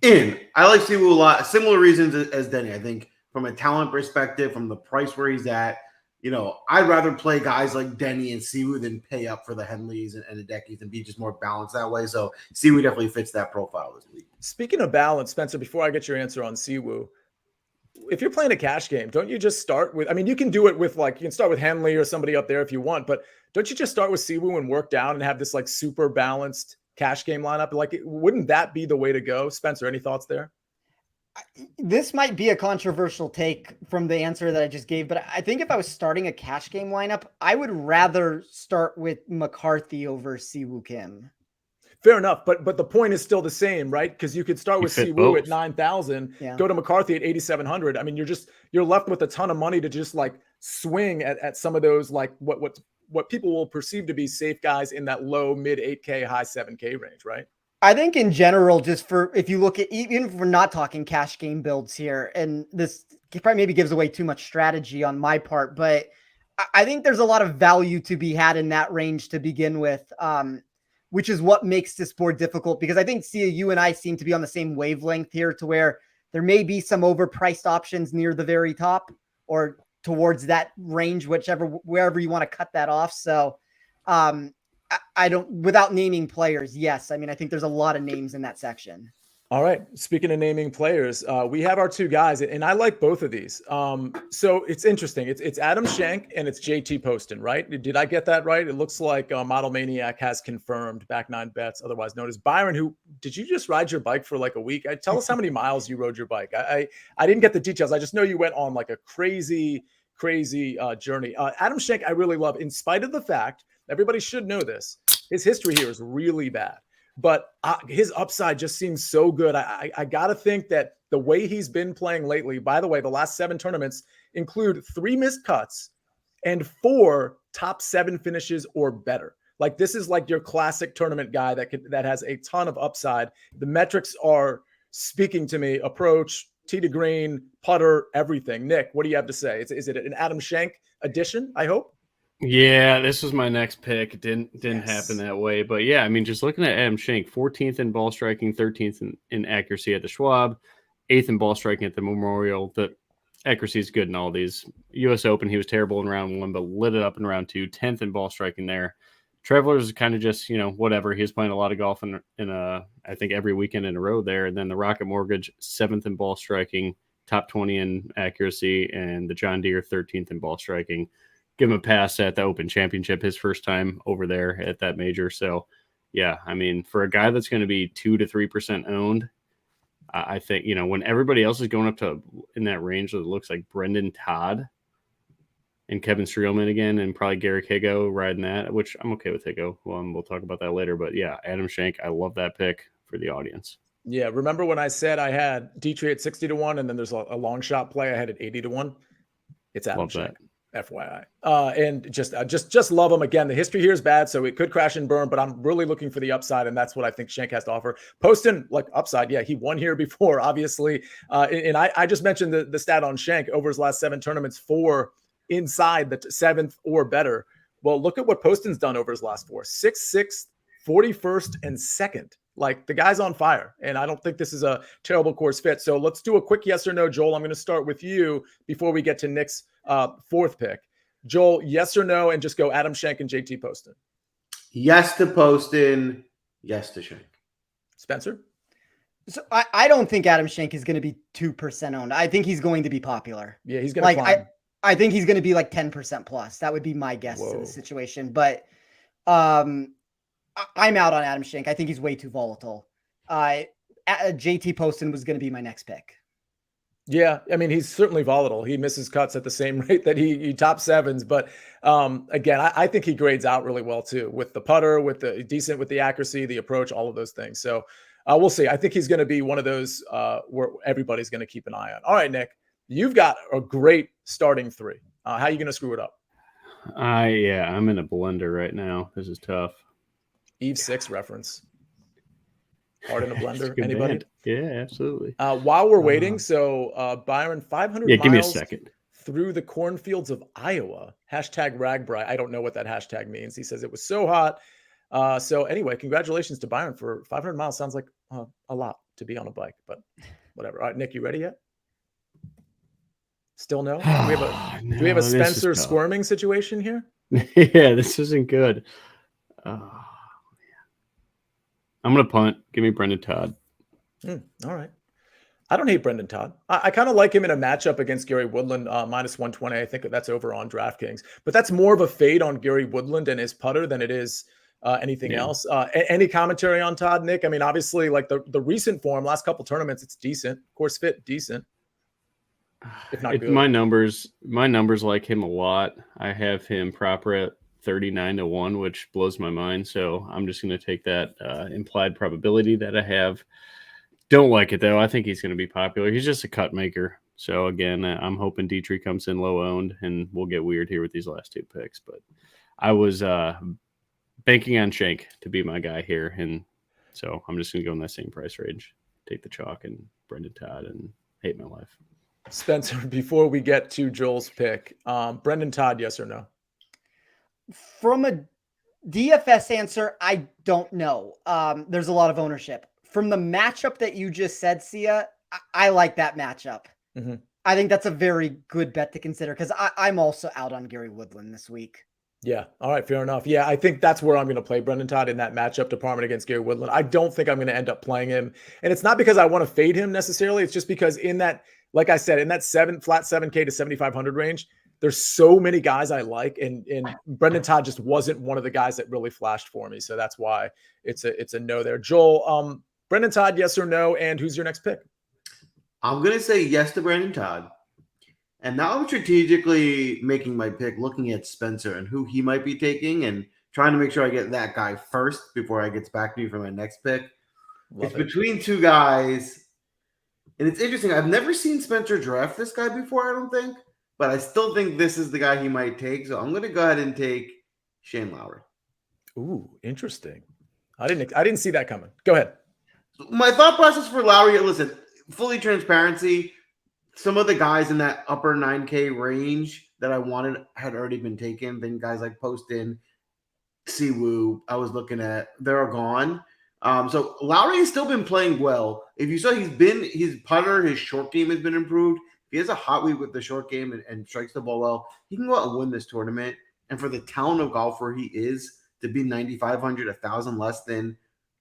In. I like Siwoo a lot. Similar reasons as Denny. I think from a talent perspective, from the price where he's at, I'd rather play guys like Denny and Siwoo than pay up for the Henleys and the Deckies and be just more balanced that way. So Siwoo definitely fits that profile this week. Speaking of balance, Spencer, before I get your answer on Siwoo, if you're playing a cash game, don't you just start with, you can do it with you can start with Henley or somebody up there if you want, but don't you just start with Siwoo and work down and have this super balanced cash game lineup? Wouldn't that be the way to go? Spencer, any thoughts there? This might be a controversial take from the answer that I just gave, but I think if I was starting a cash game lineup, I would rather start with McCarthy over Siwoo Kim. Fair enough, but the point is still the same, right? Because you could start with Siwoo at 9,000, go to McCarthy at 8,700. You're left with a ton of money to just swing at some of those what people will perceive to be safe guys in that low mid 8K, high 7K range, right? I think in general, if you look at, even if we're not talking cash game builds here, and this probably maybe gives away too much strategy on my part, but I think there's a lot of value to be had in that range to begin with. Which is what makes this board difficult, because I think, Sia, you and I seem to be on the same wavelength here, to where there may be some overpriced options near the very top or towards that range, wherever you want to cut that off. So I don't, without naming players, yes. I think there's a lot of names in that section. All right. Speaking of naming players, we have our two guys, and I like both of these. So it's interesting. It's Adam Schenk and it's JT Poston, right? Did I get that right? It looks like Model Maniac has confirmed back 9 bets, otherwise known as Byron. Who did you just ride your bike for a week? Tell us how many miles you rode your bike. I didn't get the details. I just know you went on a crazy journey. Adam Schenk, I really love, in spite of the fact, everybody should know this, his history here is really bad. But his upside just seems so good. I got to think that the way he's been playing lately, by the way, the last 7 tournaments include 3 missed cuts and 4 top 7 finishes or better. This is your classic tournament guy that has a ton of upside. The metrics are speaking to me: approach, tee to green, putter, everything. Nick, what do you have to say? Is it an Adam Schenk addition, I hope? Yeah, this was my next pick. It didn't happen that way. But yeah, just looking at Adam Schenk, 14th in ball striking, 13th in accuracy at the Schwab, 8th in ball striking at the Memorial. The accuracy is good in all these. US Open, he was terrible in round 1, but lit it up in round 2, 10th in ball striking there. Travelers is kind of just, whatever. He was playing a lot of golf in I think every weekend in a row there. And then the Rocket Mortgage, 7th in ball striking, top 20 in accuracy, and the John Deere, 13th in ball striking. Give him a pass at the Open Championship, his first time over there at that major. So, yeah, for a guy that's going to be 2 to 3% owned, I think, when everybody else is going up to in that range, it looks like Brendan Todd and Kevin Streelman again, and probably Garrick Higo riding that, which I'm okay with Higo. Well, we'll talk about that later. But yeah, Adam Schenk, I love that pick for the audience. Yeah, remember when I said I had Dietrich at 60 to 1, and then there's a long shot play I had at 80 to 1? It's Adam Schenk. FYI. And just love him. Again, the history here is bad, so it could crash and burn, but I'm really looking for the upside, and that's what I think Schenk has to offer. Poston, upside, yeah, he won here before, obviously. And I just mentioned the stat on Schenk over his last 7 tournaments, 4 inside the 7th or better. Well, look at what Poston's done over his last 4. 6th, 41st, and 2nd. The guy's on fire, and I don't think this is a terrible course fit. So let's do a quick yes or no. Joel, I'm going to start with you before we get to Nick's 4th pick. Joel, yes or no, and just go Adam Schenk and JT Poston. Yes to Poston, yes to Schenk. Spencer? So I don't think Adam Schenk is going to be 2% owned. I think he's going to be popular. Yeah, he's going to climb. I think he's going to be 10% plus. That would be my guess to the situation. But I'm out on Adam Schenk. I think he's way too volatile. JT Poston was going to be my next pick. Yeah, he's certainly volatile. He misses cuts at the same rate that he top 7s. But again, I think he grades out really well too, with the putter, with the accuracy, the approach, all of those things. So we'll see. I think he's going to be one of those where everybody's going to keep an eye on. All right, Nick, you've got a great starting 3. How are you going to screw it up? I'm in a blender right now. This is tough. Eve 6 reference. Heart in a blender. Anybody? Band. Yeah, absolutely. While we're waiting, so Byron, 500 miles give me a second. Through the cornfields of Iowa. #Ragbri. I don't know what that hashtag means. He says it was so hot. So anyway, congratulations to Byron for 500 miles. Sounds like a lot to be on a bike, but whatever. All right, Nick, you ready yet? Still no? Do we have a Spencer squirming situation here? Yeah, this isn't good. I'm going to punt. Give me Brendan Todd. All right. I don't hate Brendan Todd. I kind of like him in a matchup against Gary Woodland, minus 120. I think that's over on DraftKings. But that's more of a fade on Gary Woodland and his putter than it is anything else. Any commentary on Todd, Nick? I mean, obviously, like the recent form, last couple tournaments, it's decent. Course fit, decent. If not good. My numbers like him a lot. I have him proper at 39-1, which blows my mind. So I'm just going to take that implied probability that I have. Don't like it, though. I think he's going to be popular. He's just a cut maker. So, again, I'm hoping Dietrich comes in low-owned, and we'll get weird here with these last two picks. But I was banking on Shank to be my guy here, and so I'm just going to go in that same price range. Take the chalk and Brendan Todd and hate my life. Spencer, before we get to Joel's pick, Brendan Todd, yes or no? From a DFS answer, I don't know. There's a lot of ownership. From the matchup that you just said, Sia, I like that matchup. Mm-hmm. I think that's a very good bet to consider because I'm also out on Gary Woodland this week. Yeah. All right. Fair enough. Yeah. I think that's where I'm going to play Brendan Todd in that matchup department against Gary Woodland. I don't think I'm going to end up playing him. And it's not because I want to fade him necessarily. It's just because in that, like I said, in that flat 7K to 7,500 range, there's so many guys I like, and Brendan Todd just wasn't one of the guys that really flashed for me. So that's why it's a no there. Joel, Brendan Todd, yes or no? And who's your next pick? I'm going to say yes to Brendan Todd. And now I'm strategically making my pick, looking at Spencer and who he might be taking and trying to make sure I get that guy first before I gets back to you for my next pick. It's between two guys. And it's interesting. I've never seen Spencer draft this guy before, I don't think. But I still think this is the guy he might take. So I'm going to go ahead and take Shane Lowry. Ooh, interesting. I didn't see that coming. Go ahead. My thought process for Lowry, listen, fully transparency, some of the guys in that upper 9K range that I wanted had already been taken. Then guys like Poston, Siwoo, I was looking at, they're gone. So Lowry has still been playing well. If you saw, his putter, his short game has been improved. If he has a hot week with the short game and strikes the ball well, he can go out and win this tournament. And for the talent of golfer he is, to be 9,500, 1,000 less than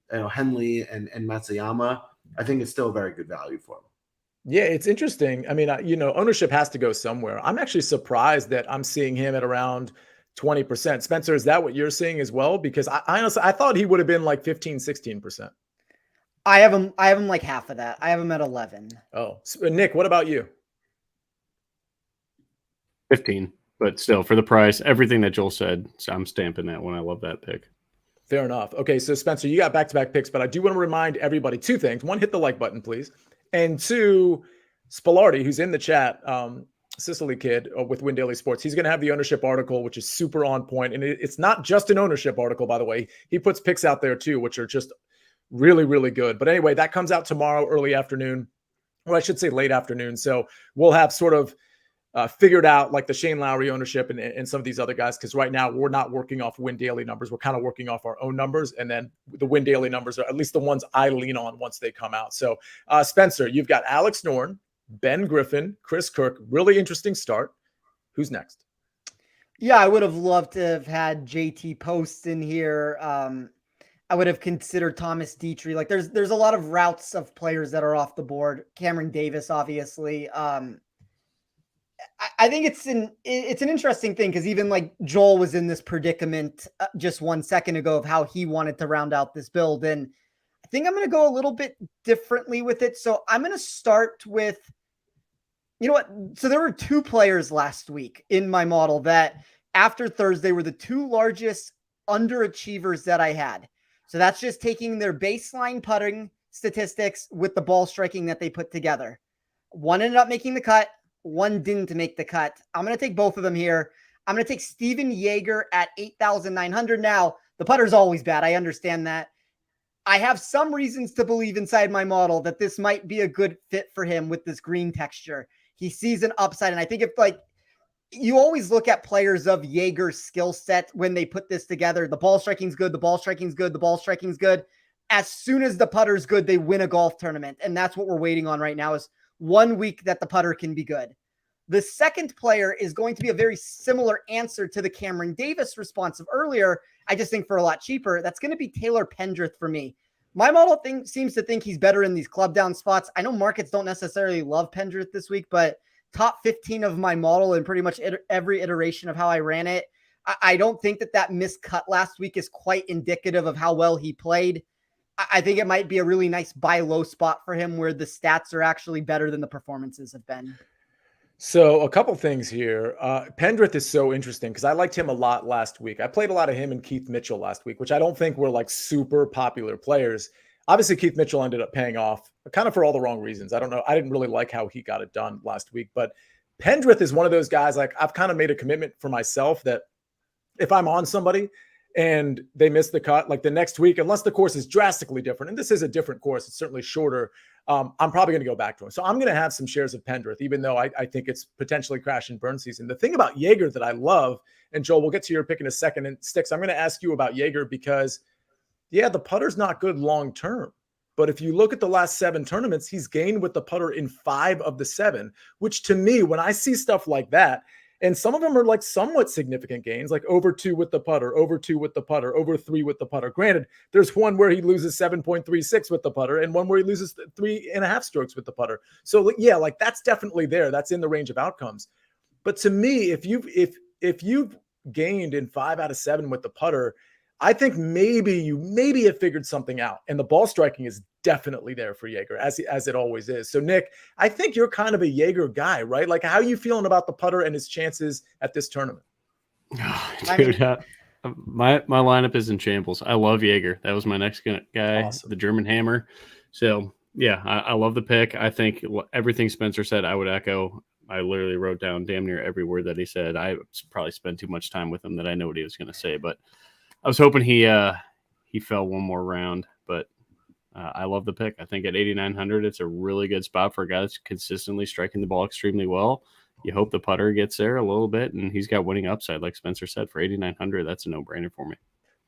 Henley and Matsuyama, I think it's still a very good value for him. Yeah, it's interesting. I mean, ownership has to go somewhere. I'm actually surprised that I'm seeing him at around 20%. Spencer, is that what you're seeing as well? Because I honestly, I thought he would have been like 15, 16%. I have him like half of that. I have him at 11. Oh, Nick, what about you? 15, but still for the price, everything that Joel said, so I'm stamping that one. I love that pick. Fair enough. Okay, so Spencer, you got back-to-back picks, but I do want to remind everybody two things. One, hit the like button, please. And two, Spillardi, who's in the chat, Sicily kid with Win Daily Sports, he's going to have the ownership article, which is super on point. And it's not just an ownership article, by the way. He puts picks out there too, which are just really, really good. But anyway, that comes out tomorrow, early afternoon, or I should say late afternoon. So we'll have sort of figured out like the Shane Lowry ownership and some of these other guys, because right now we're not working off Win Daily numbers. We're kind of working off our own numbers, and then the Win Daily numbers are at least the ones I lean on once they come out. So Spencer, you've got Alex Norn, Ben Griffin, Chris Kirk. Really interesting start. Who's next? Yeah, I would have loved to have had JT Post in here. I would have considered Thomas Dietrich. Like there's a lot of routes of players that are off the board. Cameron Davis, obviously. I think it's an interesting thing because even like Joel was in this predicament just 1 second ago of how he wanted to round out this build. And I think I'm going to go a little bit differently with it. So I'm going to start with, you know what? So there were two players last week in my model that after Thursday were the two largest underachievers that I had. So that's just taking their baseline putting statistics with the ball striking that they put together. One ended up making the cut. One didn't make the cut. I'm going to take both of them here. I'm going to take Steven Yeager at 8,900. Now, the putter's always bad. I understand that. I have some reasons to believe inside my model that this might be a good fit for him with this green texture. He sees an upside. And I think if like you always look at players of Jaeger's skill set when they put this together. The ball striking's good. The ball striking's good. The ball striking's good. As soon as the putter's good, they win a golf tournament. And that's what we're waiting on right now, is 1 week that the putter can be good. The second player is going to be a very similar answer to the Cameron Davis response of earlier. I just think for a lot cheaper. That's going to be Taylor Pendrith for me. My model seems to think he's better in these club down spots. I know markets don't necessarily love Pendrith this week, but top 15 of my model in pretty much every iteration of how I ran it. I don't think that missed cut last week is quite indicative of how well he played. I think it might be a really nice buy low spot for him where the stats are actually better than the performances have been. So a couple things here. Pendrith is so interesting because I liked him a lot last week. I played a lot of him and Keith Mitchell last week, which I don't think were like super popular players. Obviously, Keith Mitchell ended up paying off kind of for all the wrong reasons. I don't know. I didn't really like how he got it done last week, but Pendrith is one of those guys, like I've kind of made a commitment for myself that if I'm on somebody and they miss the cut, like the next week, unless the course is drastically different, and this is a different course, it's certainly shorter, I'm probably going to go back to him. So I'm going to have some shares of Pendrith, even though I think it's potentially crash and burn season. The thing about Jaeger that I love, and Joel, we'll get to your pick in a second, and Sticks, I'm going to ask you about Jaeger because, yeah, the putter's not good long term. But if you look at the last 7 tournaments, he's gained with the putter in 5 of the 7, which to me, when I see stuff like that, and some of them are like somewhat significant gains, like over 2 with the putter, over 2 with the putter, over 3 with the putter. Granted, there's one where he loses 7.36 with the putter and one where he loses 3.5 strokes with the putter. So yeah, like that's definitely there. That's in the range of outcomes. But to me, if you've gained in 5 out of 7 with the putter, I think maybe you have figured something out, and the ball striking is definitely there for Jaeger as it always is. So Nick, I think you're kind of a Jaeger guy, right? Like how are you feeling about the putter and his chances at this tournament? Dude, my lineup is in shambles. I love Jaeger. That was my next guy, awesome. The German Hammer. So yeah, I love the pick. I think everything Spencer said, I would echo. I literally wrote down damn near every word that he said. I probably spent too much time with him that I know what he was going to say, but I was hoping he fell one more round, but I love the pick. I think at 8,900, it's a really good spot for a guy that's consistently striking the ball extremely well. You hope the putter gets there a little bit, and he's got winning upside, like Spencer said, for 8,900. That's a no-brainer for me.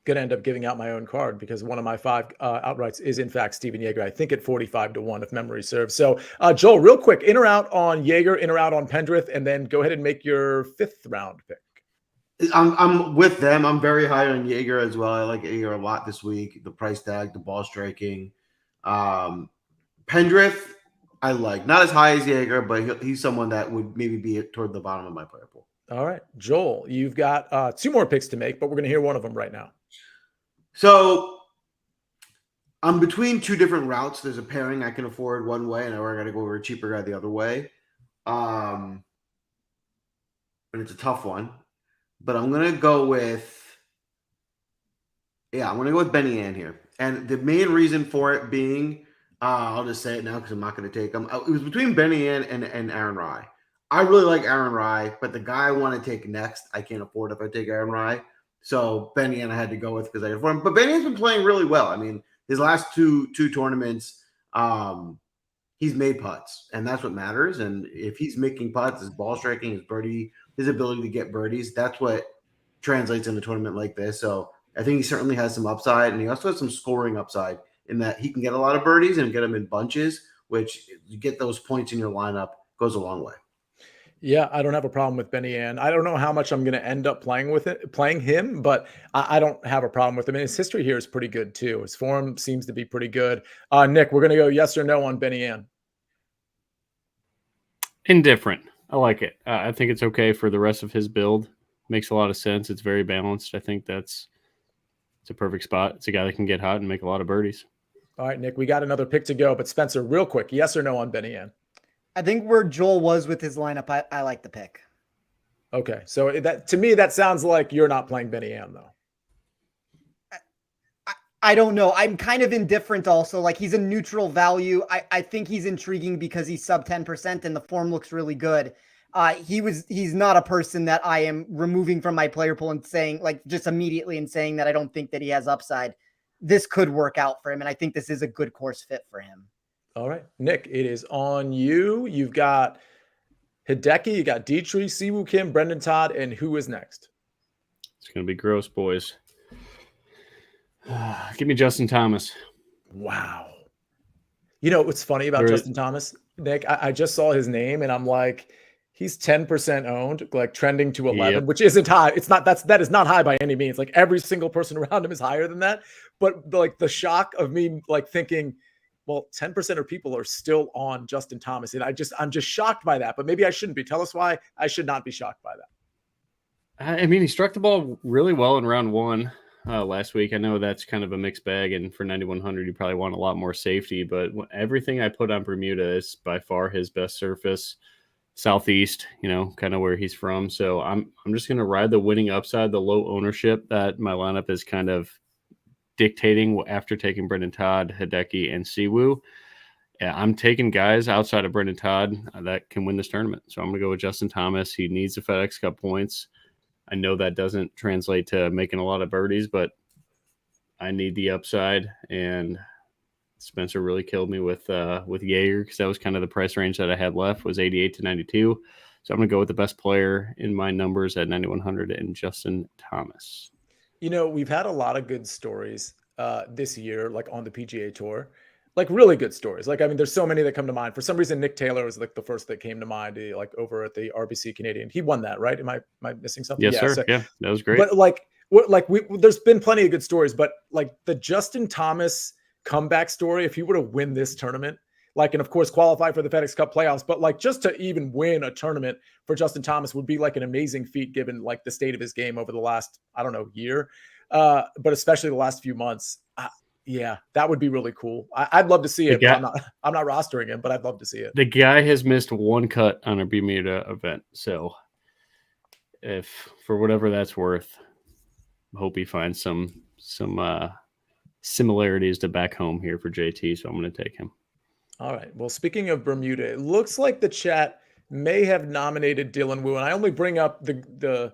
Going to end up giving out my own card because one of my 5 outrights is in fact Steven Jaeger. I think at 45-1 if memory serves. So Joel, real quick, in or out on Jaeger, in or out on Pendrith, and then go ahead and make your 5th round pick. I'm with them. I'm very high on Jaeger as well. I like Jaeger a lot this week. The price tag, the ball striking. Pendrith, I like. Not as high as Jaeger, but he's someone that would maybe be toward the bottom of my player pool. All right. Joel, you've got 2 more picks to make, but we're going to hear one of them right now. So I'm between 2 different routes. There's a pairing I can afford one way, and I got to go over a cheaper guy the other way. And it's a tough one. But I'm going to go with Benny Ann here. And the main reason for it being, I'll just say it now because I'm not going to take him. It was between Benny Ann and Aaron Rai. I really like Aaron Rai, but the guy I want to take next, I can't afford if I take Aaron Rai. So Benny Ann I had to go with because I could afford him. But Benny Ann's been playing really well. I mean, his last two tournaments, he's made putts, and that's what matters. And if he's making putts, his ball striking, his birdie, his ability to get birdies, that's what translates in a tournament like this. So I think he certainly has some upside, and he also has some scoring upside in that he can get a lot of birdies and get them in bunches, which you get those points in your lineup goes a long way. Yeah, I don't have a problem with Benny Ann. I don't know how much I'm going to end up playing him, but I don't have a problem with him. And his history here is pretty good too. His form seems to be pretty good. Nick, we're going to go yes or no on Benny Ann. Indifferent. I like it. I think it's okay for the rest of his build. Makes a lot of sense. It's very balanced. I think it's a perfect spot. It's a guy that can get hot and make a lot of birdies. All right, Nick, we got another pick to go, but Spencer, real quick, yes or no on Benny Ann? I think where Joel was with his lineup, I like the pick. Okay, so that to me, that sounds like you're not playing Benny Ann, though. I don't know. I'm kind of indifferent also. Like, he's a neutral value. I think he's intriguing because he's sub 10% and the form looks really good. He's not a person that I am removing from my player pool and saying, like, just immediately and saying that I don't think that he has upside. This could work out for him, and I think this is a good course fit for him. All right, Nick, it is on you. You've got Hideki, you got Dietrich, Siwoo Kim, Brendan Todd, and who is next? It's going to be gross, boys. Give me Justin Thomas. Wow. You know what's funny about Justin Thomas, Nick? I just saw his name and I'm like, he's 10% owned, like trending to 11, which isn't high. It's not, that is not high by any means. Like every single person around him is higher than that. But like the shock of me like thinking, well, 10% of people are still on Justin Thomas. And I'm just shocked by that, but maybe I shouldn't be. Tell us why I should not be shocked by that. I mean, he struck the ball really well in round one last week. I know that's kind of a mixed bag, and for 9,100, you probably want a lot more safety, but everything I put on Bermuda is by far his best surface. Southeast, kind of where he's from. So I'm just going to ride the winning upside, the low ownership that my lineup is kind of dictating after taking Brendan Todd, Hideki, and Siwoo. Yeah, I'm taking guys outside of Brendan Todd that can win this tournament. So I'm going to go with Justin Thomas. He needs the FedEx Cup points. I know that doesn't translate to making a lot of birdies, but I need the upside. And Spencer really killed me with Jaeger because that was kind of the price range that I had left was 88 to 92. So I'm going to go with the best player in my numbers at 9,100 and Justin Thomas. We've had a lot of good stories this year, like on the PGA Tour, like really good stories. Like, I mean, there's so many that come to mind. For some reason, Nick Taylor was like the first that came to mind, like over at the RBC Canadian. He won that, right? Am I missing something? Yes, sir. So, yeah, that was great. But there's been plenty of good stories, but like the Justin Thomas comeback story, if he were to win this tournament, and of course qualify for the FedEx Cup playoffs, but like just to even win a tournament for Justin Thomas would be like an amazing feat given like the state of his game over the last, year, but especially the last few months. Yeah, that would be really cool. I'd love to see it. I'm not rostering him, but I'd love to see it. The guy has missed one cut on a Bermuda event, so if for whatever that's worth, I hope he finds some similarities to back home here for JT. So I'm going to take him. All right. Well, speaking of Bermuda, it looks like the chat may have nominated Dylan Wu, and I only bring up the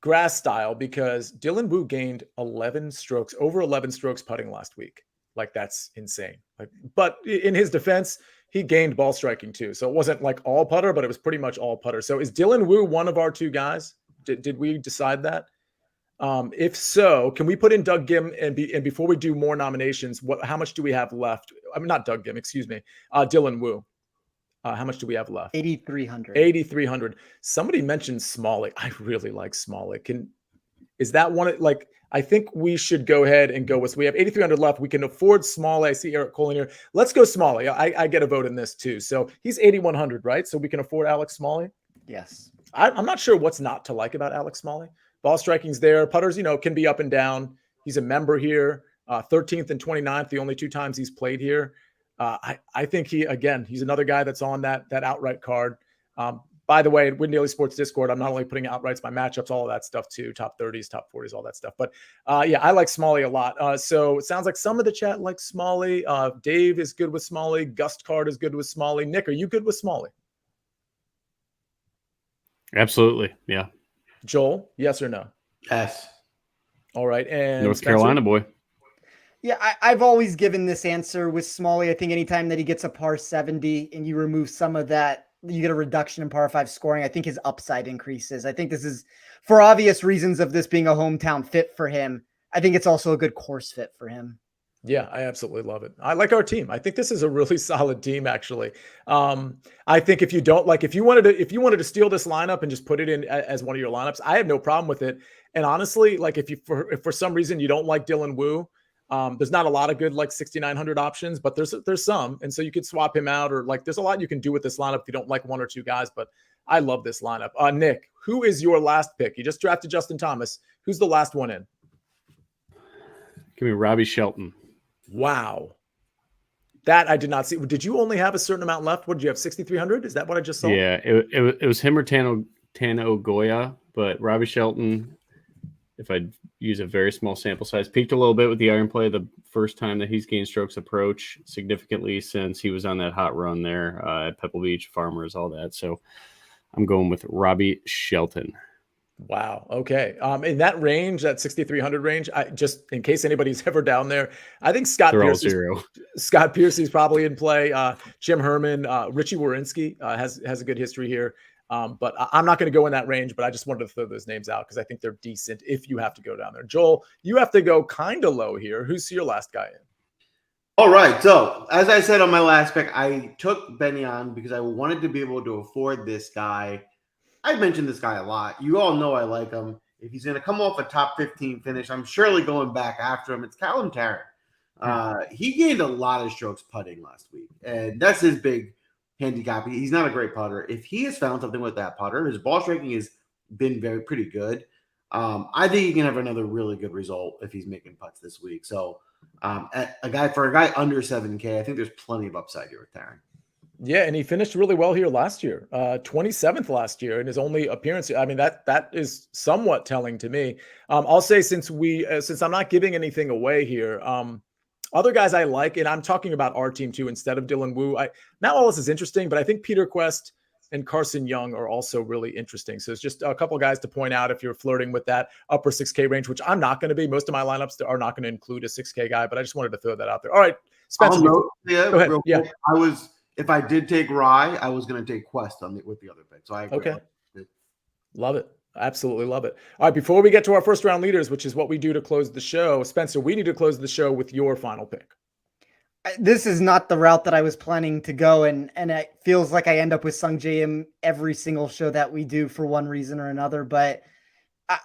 grass style because Dylan Wu gained over 11 strokes putting last week. Like that's insane. But in his defense, he gained ball striking too. So it wasn't like all putter, but it was pretty much all putter. So is Dylan Wu one of our two guys? Did we decide that? If so, can we put in Doug Gim and before we do more nominations, how much do we have left? I'm not Doug Gim, excuse me. Dylan Wu. How much do we have left? 8,300. 8,300. Somebody mentioned Smalley. I really like Smalley. Is that one? I think we should go ahead and go with. So we have 8,300 left. We can afford Smalley. I see Eric Cole in here. Let's go Smalley. I get a vote in this too. So he's 8,100, right? So we can afford Alex Smalley. Yes. I'm not sure what's not to like about Alex Smalley. Ball striking's there. Putters, can be up and down. He's a member here. 13th and 29th, the only two times he's played here. I think he's another guy that's on that outright card. By the way, Win Daily Sports Discord, I'm not only putting outrights, my matchups, all of that stuff too, top 30s, top 40s, all that stuff. But I like Smalley a lot. So it sounds like some of the chat likes Smalley. Dave is good with Smalley. Gust Card is good with Smalley. Nick, are you good with Smalley? Absolutely. Yeah. Joel, yes or no? Yes. All right. And North Carolina boy. Yeah, I've always given this answer with Smalley. I think anytime that he gets a par 70 and you remove some of that, you get a reduction in par 5 scoring. I think his upside increases. I think this is, for obvious reasons of this being a hometown fit for him, I think it's also a good course fit for him. Yeah, I absolutely love it. I like our team. I think this is a really solid team, actually. I think if you wanted to steal this lineup and just put it in as one of your lineups, I have no problem with it. And honestly, if for some reason you don't like Dylan Wu, there's not a lot of good 6,900 options, but there's some, and so you could swap him out or there's a lot you can do with this lineup if you don't like one or two guys. But I love this lineup. Nick, who is your last pick? You just drafted Justin Thomas. Who's the last one in? Give me Robbie Shelton. Wow. That I did not see. Did you only have a certain amount left? What did you have? 6,300? Is that what I just saw? Yeah, it was him or Tano Goya, but Robbie Shelton, if I use a very small sample size, peaked a little bit with the iron play the first time that he's gained strokes approach significantly since he was on that hot run there at Pebble Beach, Farmers, all that. So I'm going with Robbie Shelton. Wow. Okay. In that range, that 6,300 range, just in case anybody's ever down there, I think Scott Piercy's probably in play. Jim Herman, Richie Warinsky has a good history here. But I'm not going to go in that range, but I just wanted to throw those names out because I think they're decent if you have to go down there. Joel, you have to go kind of low here. Who's your last guy in? All right. So, as I said on my last pick, I took Benyon because I wanted to be able to afford this guy. I mentioned this guy a lot. You all know I like him. If he's going to come off a top 15 finish, I'm surely going back after him. It's Callum Tarrant. He gained a lot of strokes putting last week, and that's his big handicap. He's not a great putter. If he has found something with that putter, his ball striking has been pretty good. I think he can have another really good result if he's making putts this week. So, a guy under 7K, I think there's plenty of upside here with Tarrant. Yeah, and he finished really well here last year, 27th last year in his only appearance. I mean, that is somewhat telling to me. I'll say since I'm not giving anything away here, other guys I like, and I'm talking about our team too instead of Dylan Wu. Matt Wallace is interesting, but I think Peter Quest and Carson Young are also really interesting. So it's just a couple of guys to point out if you're flirting with that upper 6K range, which I'm not going to be. Most of my lineups are not going to include a 6K guy, but I just wanted to throw that out there. All right, Spencer. Go ahead. Yeah. If I did take Rye, I was going to take Quest with the other pick. So I agree. Okay. Love it. Absolutely love it. All right, before we get to our first round leaders, which is what we do to close the show, Spencer, we need to close the show with your final pick. This is not the route that I was planning to go, and it feels like I end up with Sung Jae Im every single show that we do for one reason or another, but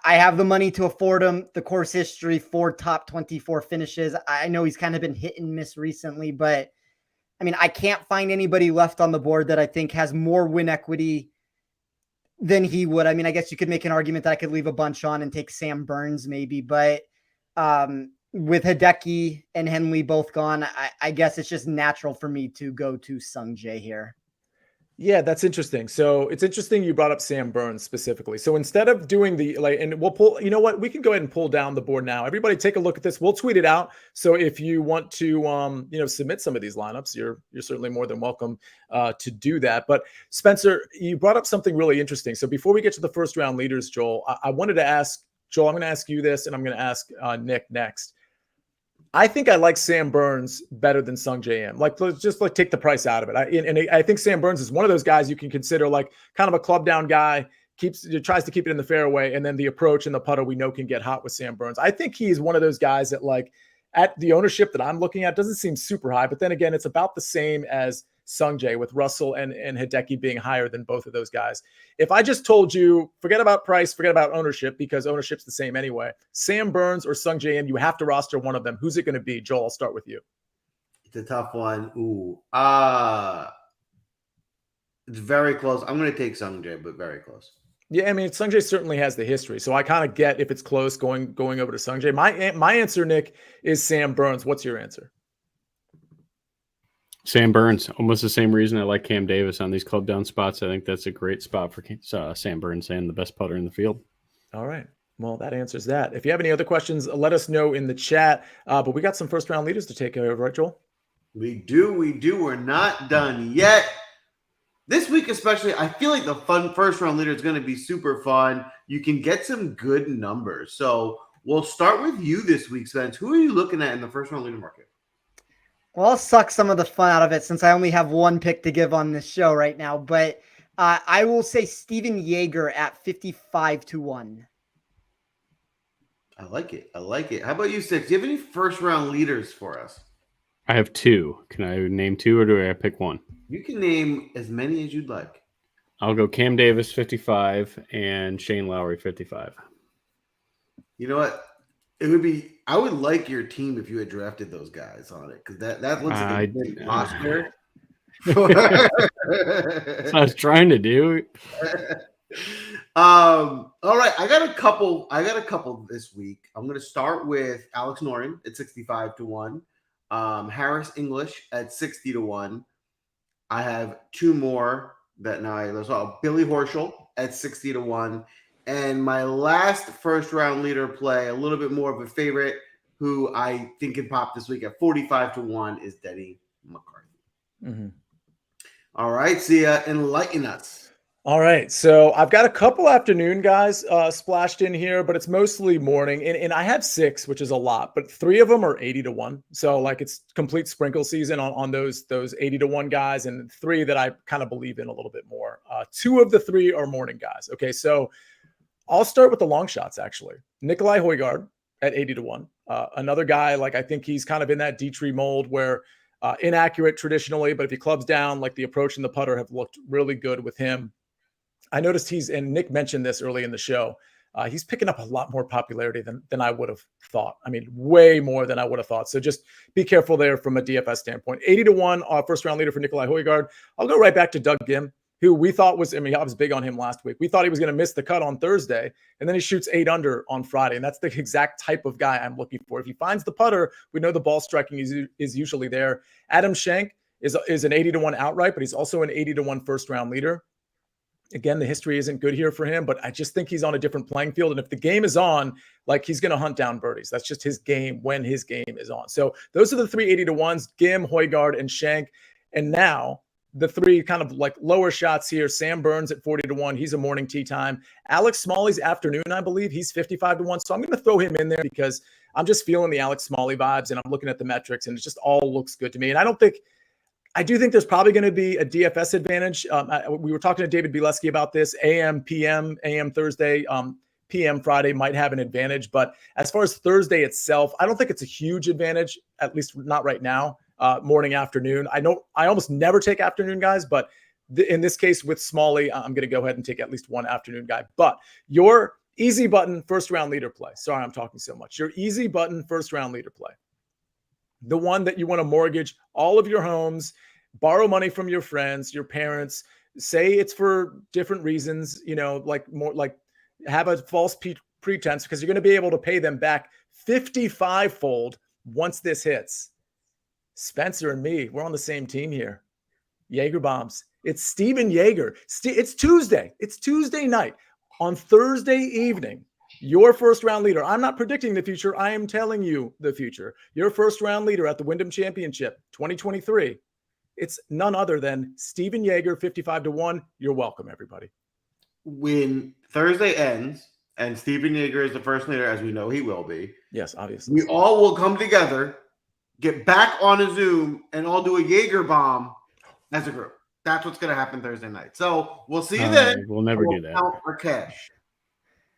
I have the money to afford him. The course history, 4 top 24 finishes. I know he's kind of been hit and miss recently, but I mean, I can't find anybody left on the board that I think has more win equity than he would. I mean, I guess you could make an argument that I could leave a bunch on and take Sam Burns maybe, but with Hideki and Henley both gone, I guess it's just natural for me to go to Sung Jae here. Yeah, that's interesting. So it's interesting you brought up Sam Burns specifically. So instead of doing and we'll pull, you know what, we can go ahead and pull down the board now. Everybody take a look at this. We'll tweet it out. So if you want to, submit some of these lineups, you're certainly more than welcome to do that. But Spencer, you brought up something really interesting. So before we get to the first round leaders, Joel, I wanted to ask, Joel, I'm going to ask you this, and I'm going to ask Nick next. I think I like Sam Burns better than Sung Jae Im. Let's just take the price out of it. I think Sam Burns is one of those guys you can consider like kind of a club down guy, tries to keep it in the fairway, and then the approach and the putter we know can get hot with Sam Burns. I think he's one of those guys that at the ownership that I'm looking at doesn't seem super high, but then again, it's about the same as Sung Jae with Russell and Hideki being higher than both of those guys. If I just told you, forget about price, forget about ownership, because ownership's the same anyway, Sam Burns or Sung Jae Im, you have to roster one of them. Who's it going to be? Joel, I'll start with you. It's a tough one. Ooh. It's very close. I'm going to take Sung Jae, but very close. Yeah, I mean, Sung Jae certainly has the history, so I kind of get if it's close going over to Sung Jae. My answer, Nick, is Sam Burns. What's your answer? Sam Burns, almost the same reason I like Cam Davis on these club down spots. I think that's a great spot for Sam Burns and the best putter in the field. All right. Well, that answers that. If you have any other questions, let us know in the chat. But we got some first round leaders to take care of, right, Joel? We do. We're not done yet. This week especially, I feel like the fun first round leader is going to be super fun. You can get some good numbers. So we'll start with you this week, Spence. Who are you looking at in the first round leader market? Well, I'll suck some of the fun out of it since I only have one pick to give on this show right now. But I will say Steven Yeager at 55-1. I like it. How about you, Six? Do you have any first round leaders for us? I have 2. Can I name 2 or do I pick 1? You can name as many as you'd like. I'll go Cam Davis 55 and Shane Lowry 55. You know what? I would like your team if you had drafted those guys on it, because that looks like a good posture. That's what I was trying to do. All right, I got a couple this week. I'm going to start with Alex Noren at 65-1, Harris English at 60-1. I have 2 more that now I saw Billy Horschel at 60-1. And my last first round leader play, a little bit more of a favorite, who I think can pop this week at 45-1 is Denny McCarthy. Mm-hmm. All right, Sia, enlighten us. All right. So I've got a couple afternoon guys splashed in here, but it's mostly morning. And I have 6, which is a lot, but 3 of them are 80 to 1. So like it's complete sprinkle season on those 80 to 1 guys, and 3 that I kind of believe in a little bit more. 2 of the 3 are morning guys. Okay. So I'll start with the long shots, actually. Nikolai Højgaard at 80 to 1. Another guy, like I think he's kind of in that Dietrich mold where inaccurate traditionally, but if he clubs down, like the approach and the putter have looked really good with him. I noticed and Nick mentioned this early in the show, he's picking up a lot more popularity than I would have thought. I mean, way more than I would have thought. So just be careful there from a DFS standpoint. 80 to 1, first round leader for Nikolai Højgaard. I'll go right back to Doug Gim, who we thought was, I was big on him last week. We thought he was going to miss the cut on Thursday, and then he shoots 8 under on Friday. And that's the exact type of guy I'm looking for. If he finds the putter, we know the ball striking is usually there. Adam Schenk is an 80 to 1 outright, but he's also an 80 to 1 first round leader. Again, the history isn't good here for him, but I just think he's on a different playing field. And if the game is on, like he's going to hunt down birdies. That's just his game when his game is on. So those are the 3 80 to 1s, Gim, Højgaard, and Schenk. And now the 3 kind of like lower shots here. Sam Burns at 40 to 1. He's a morning tee time. Alex Smalley's afternoon, I believe. He's 55 to 1. So I'm going to throw him in there because I'm just feeling the Alex Smalley vibes, and I'm looking at the metrics, and it just all looks good to me. And I do think there's probably going to be a DFS advantage. We were talking to David Bileski about this. AM Thursday, PM Friday might have an advantage. But as far as Thursday itself, I don't think it's a huge advantage, at least not right now. Morning, afternoon. I almost never take afternoon guys, but in this case with Smalley, I'm going to go ahead and take at least one afternoon guy. But your easy button first round leader play. Sorry, I'm talking so much. Your easy button first round leader play. The one that you want to mortgage all of your homes, borrow money from your friends, your parents, say it's for different reasons, like more like have a false pretense because you're going to be able to pay them back 55-fold once this hits. Spencer and me, we're on the same team here. Jaeger bombs. It's Steven Jaeger. It's Tuesday. It's Tuesday night. On Thursday evening, your first round leader. I'm not predicting the future. I am telling you the future. Your first round leader at the Wyndham Championship 2023. It's none other than Steven Jaeger, 55 to 1. You're welcome, everybody. When Thursday ends and Steven Jaeger is the first leader, as we know he will be. Yes, obviously. We all will come together, get back on a Zoom, and all do a Jaeger bomb as a group. That's what's going to happen Thursday night. So we'll see you then. We'll never do that. Count for cash.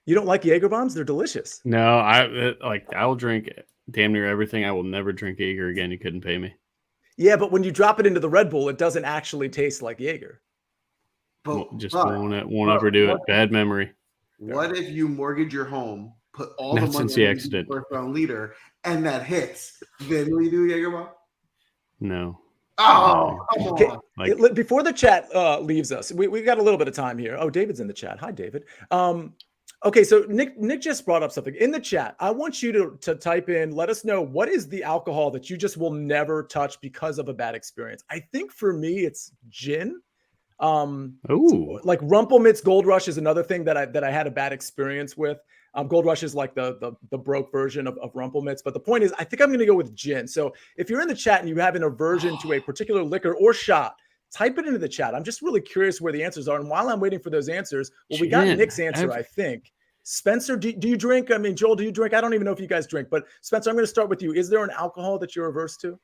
You don't like Jaeger bombs? They're delicious. No, I will drink damn near everything. I will never drink Jaeger again. You couldn't pay me. Yeah, but when you drop it into the Red Bull, it doesn't actually taste like Jaeger. Won't ever do it. Bad memory. What if you mortgage your home, put all the Not money since the on accident. the first round leader, and that hits? Then will you do Jaeger bomb? No. Oh, come on. Before the chat leaves us, we got a little bit of time here. Oh, David's in the chat. Hi, David. Okay, so Nick just brought up something in the chat. I want you to type in, let us know what is the alcohol that you just will never touch because of a bad experience. I think for me, it's gin. Like Rumpelmitz Gold Rush is another thing that I had a bad experience with. Gold Rush is like the broke version of Rumpelmitz. But the point is, I think I'm going to go with gin. So if you're in the chat and you have an aversion to a particular liquor or shot, type it into the chat. I'm just really curious where the answers are. And while I'm waiting for those answers, well, we got Nick's answer, I think. Spencer, do you drink? I mean, Joel, do you drink? I don't even know if you guys drink, but Spencer, I'm going to start with you. Is there an alcohol that you're averse to?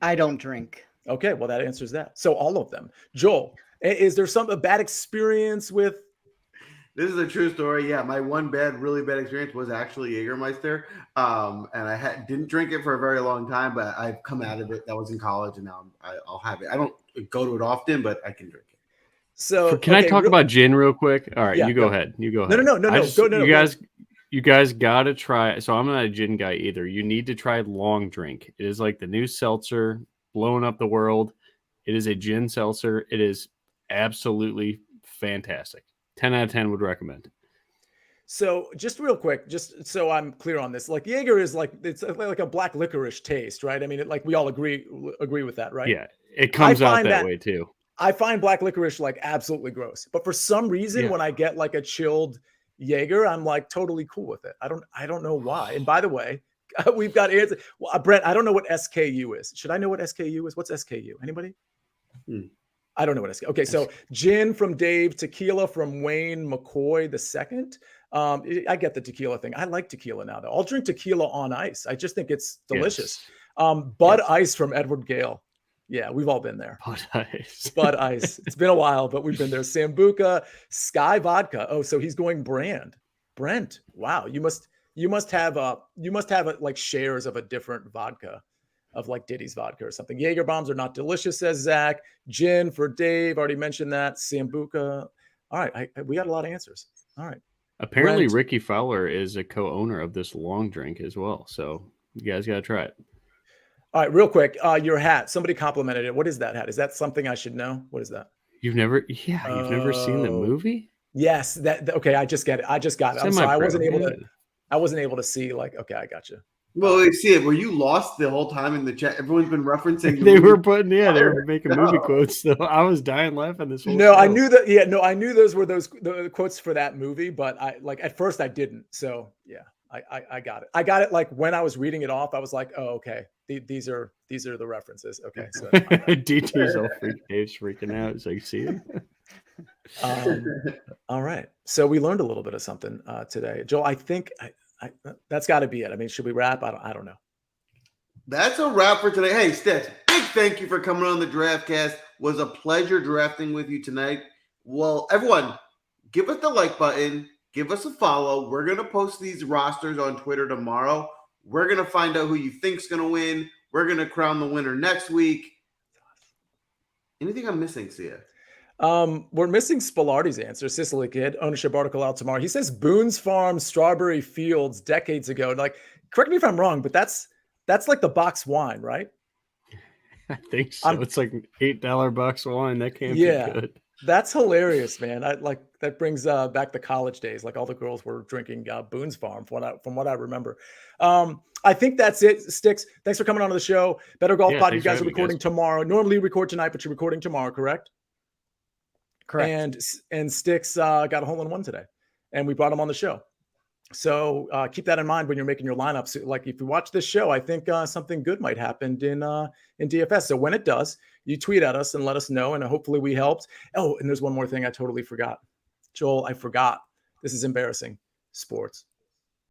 I don't drink. Okay, well, that answers that. So all of them. Joel, is there a bad experience with? This is a true story. Yeah, my one really bad experience was actually Jägermeister. And I didn't drink it for a very long time, but I've come out of it. That was in college, and now I'll have it. I don't go to it often, but I can drink it. So can I talk about gin real quick? All right, yeah, you go ahead. You go ahead. No. You guys got to try. So I'm not a gin guy either. You need to try Long Drink. It is like the new seltzer blowing up the world. It is a gin seltzer. It is absolutely fantastic. 10 out of 10 would recommend. So just real quick, just so I'm clear on this, like Jaeger is it's like a black licorice taste, right? I mean, we all agree with that, right? Yeah, it comes out that way too. I find black licorice like absolutely gross, but for some reason, when I get like a chilled Jaeger, I'm like totally cool with it. I don't know why. And by the way, we've got answers. Well, Brett, I don't know what SKU is. Should I know what SKU is? What's SKU? Anybody? I don't know what it's. Okay, so gin from Dave, tequila from Wayne McCoy the second. I get the tequila thing. I like tequila now, though. I'll drink tequila on ice. I just think it's delicious. Bud Ice from Edward Gale. Yeah, we've all been there. Bud Ice. Bud Ice. It's been a while, but we've been there. Sambuca, Sky Vodka. Oh, so he's going brand. Brent. Wow, you must have like shares of a different vodka, of like Diddy's vodka or something. Jaeger bombs are not delicious, says Zach. Gin for Dave. Already mentioned that. Sambuca. All right, we got a lot of answers. All right. Apparently, Brent. Ricky Fowler is a co-owner of this long drink as well. So you guys got to try it. All right, real quick. Your hat. Somebody complimented it. What is that hat? Is that something I should know? What is that? You've never seen the movie? Yes. Okay. I just get it. I'm sorry. I wasn't able to see. Like, okay, I got you. Well, you see it. Were you lost the whole time in the chat? Everyone's been referencing. They were making movie quotes. So I was dying laughing this whole show. I knew that. Yeah, no, I knew those were the quotes for that movie, but at first I didn't. So yeah, I got it. I got it. Like when I was reading it off, I was like, oh, okay, these are the references. Okay, so DT's all Dave's freaking out. It's like, see it. All right. So we learned a little bit of something today, Joel. I think that's got to be it. I mean, should we wrap? I don't know. That's a wrap for today. Hey, Stitch, big thank you for coming on the DraftCast. Was a pleasure drafting with you tonight. Well, everyone, give us the like button. Give us a follow. We're going to post these rosters on Twitter tomorrow. We're going to find out who you think's going to win. We're going to crown the winner next week. Anything I'm missing, Sia? We're missing Spilardi's answer. Sicily Kid, ownership article out tomorrow. He says Boone's Farm Strawberry Fields decades ago. Like, correct me if I'm wrong, but that's like the box wine, right? I think so. It's like $8 box wine. That can't be good. That's hilarious, man. That brings back the college days. Like all the girls were drinking Boone's Farm from what I remember. I think that's it. Sticks, thanks for coming on to the show. Better Golf Pod. You guys are recording tomorrow. Normally you record tonight, but you're recording tomorrow, correct? Correct. And Sticks got a hole-in-one today, and we brought him on the show. So keep that in mind when you're making your lineups. Like if you watch this show, I think something good might happen in DFS. So when it does, you tweet at us and let us know, and hopefully we helped. Oh, and there's one more thing I totally forgot. Joel, I forgot. This is embarrassing. Sports.